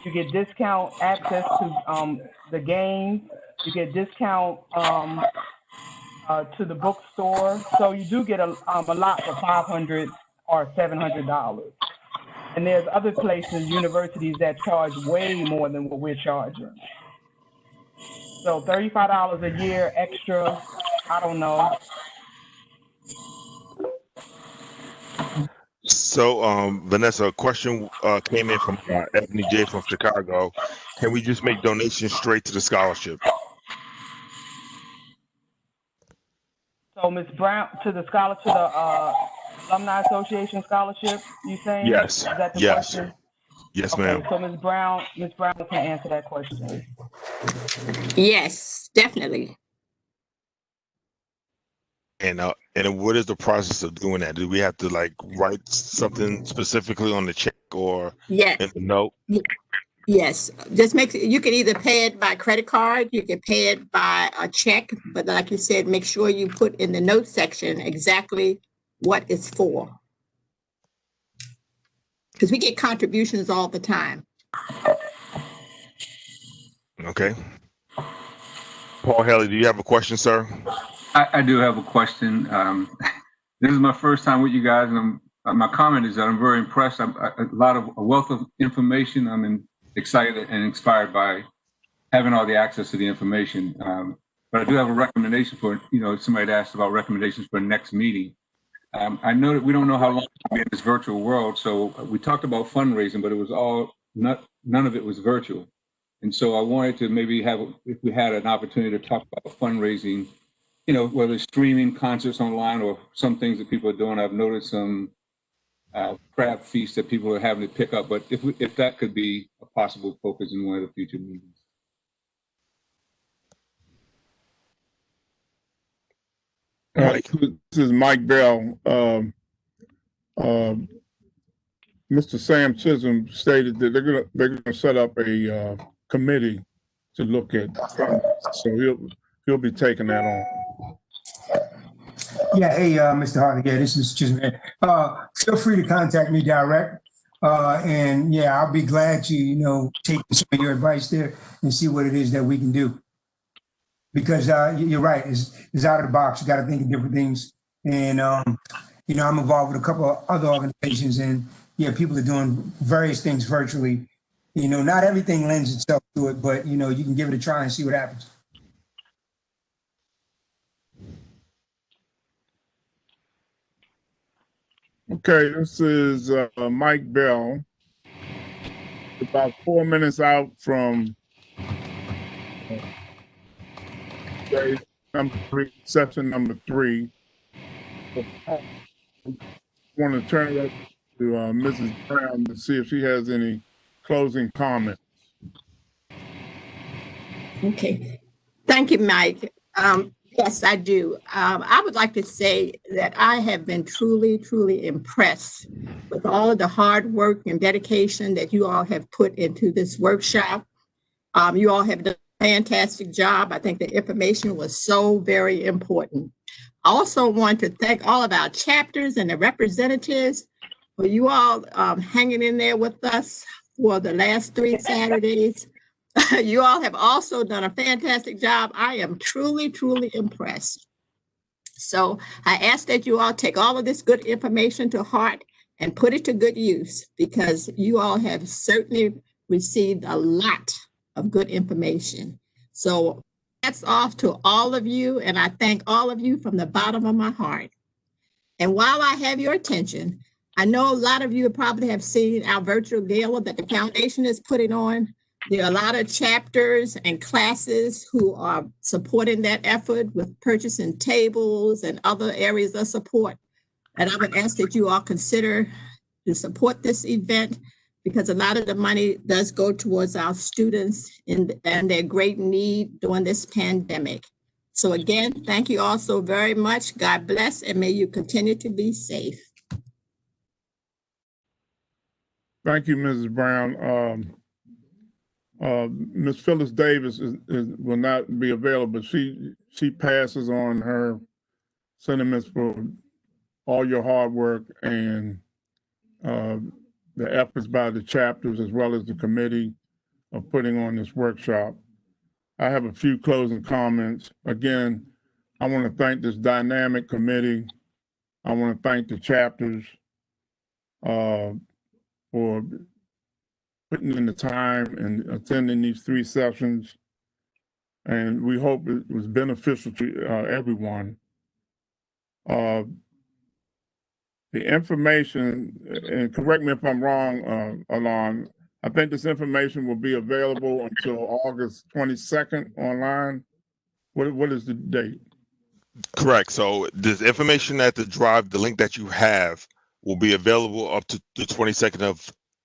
you get discount access to the games, you get discount to the bookstore. So you do get a lot for $500 or $700. And there's other places, universities, that charge way more than what we're charging. So $35 a year extra, I don't know. So, Vanessa, a question came in from Ebony J from Chicago. Can we just make donations straight to the scholarship? So, Ms. Brown, to the Alumni Association scholarship, you saying? Yes. Is that the question? Yes, okay, ma'am. So Ms. Brown can answer that question. Yes, definitely. And what is the process of doing that? Do we have to write something specifically on the check or Yes. in the note? Yes, just make, you can either pay it by credit card, you can pay it by a check, but like you said, make sure you put in the notes section exactly what it's for. Because we get contributions all the time. Okay. Paul Haley, do you have a question, sir? I do have a question. This is my first time with you guys, and my comment is that I'm very impressed. A wealth of information. I'm excited and inspired by having all the access to the information. But I do have a recommendation for, somebody asked about recommendations for next meeting. I know that we don't know how long we'll be in this virtual world, so we talked about fundraising, but it was none of it was virtual. And so I wanted to maybe if we had an opportunity to talk about fundraising, whether it's streaming concerts online or some things that people are doing. I've noticed some crab feasts that people are having to pick up, but if that could be a possible focus in one of the future meetings. This is Mike Bell. Mr. Sam Chisholm stated that they're gonna set up a committee to look at, so he'll be taking that on. Yeah, hey, Mr. Hartley, yeah, this is Chisholm. Feel free to contact me direct. And yeah, I'll be glad to, take some of your advice there and see what it is that we can do. Because you're right, it's out of the box. You got to think of different things. And, I'm involved with a couple of other organizations, and yeah, people are doing various things virtually. Not everything lends itself to it, but, you can give it a try and see what happens. Okay, this is Mike Bell. About 4 minutes out from session number 3. I want to turn it to Mrs. Brown to see if she has any closing comments. Okay, thank you, Mike. Yes, I do. I would like to say that I have been truly, truly impressed with all of the hard work and dedication that you all have put into this workshop. You all have done a fantastic job. I think the information was so very important. I also want to thank all of our chapters and the representatives for you all hanging in there with us for the last 3 Saturdays. You all have also done a fantastic job. I am truly, truly impressed. So I ask that you all take all of this good information to heart and put it to good use, because you all have certainly received a lot of good information. So that's off to all of you, and I thank all of you from the bottom of my heart. And while I have your attention, I know a lot of you probably have seen our virtual gala that the foundation is putting on. There are a lot of chapters and classes who are supporting that effort with purchasing tables and other areas of support. And I would ask that you all consider to support this event, because a lot of the money does go towards our students and their great need during this pandemic. So again, thank you all so very much. God bless, and may you continue to be safe. Thank you, Mrs. Brown. Ms. Phyllis Davis will not be available. She passes on her sentiments for all your hard work and the efforts by the chapters as well as the committee of putting on this workshop. I have a few closing comments. Again, I want to thank this dynamic committee. I want to thank the chapters for putting in the time and attending these 3 sessions. And we hope it was beneficial to everyone. The information, and correct me if I'm wrong, Alon, I think this information will be available until August 22nd online. What is the date? Correct. So this information at the drive, the link that you have, will be available up to the 22nd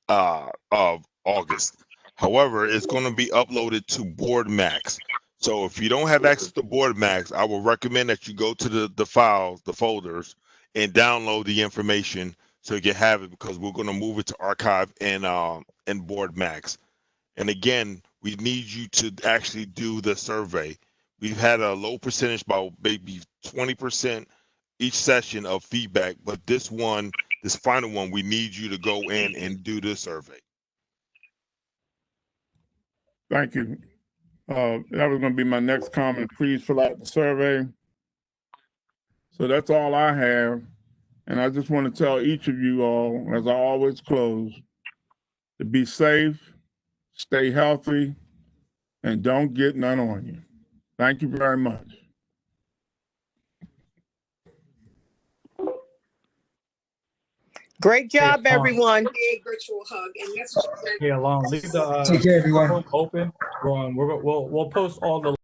of August. However, it's going to be uploaded to Board Max. So if you don't have access to Board Max, I will recommend that you go to the files, the folders, and download the information so you can have it, because we're going to move it to archive and Board Max. And again, we need you to actually do the survey. We've had a low percentage, about maybe 20% each session of feedback, but this final one, we need you to go in and do the survey. Thank you. That was going to be my next comment. Please fill out the survey. So that's all I have. And I just want to tell each of you all, as I always close, to be safe, stay healthy, and don't get none on you. Thank you very much. Great job, Hey, everyone. Big virtual hug, and that's what Yeah, Long. Leave the Take care, everyone. room open. We'll post all the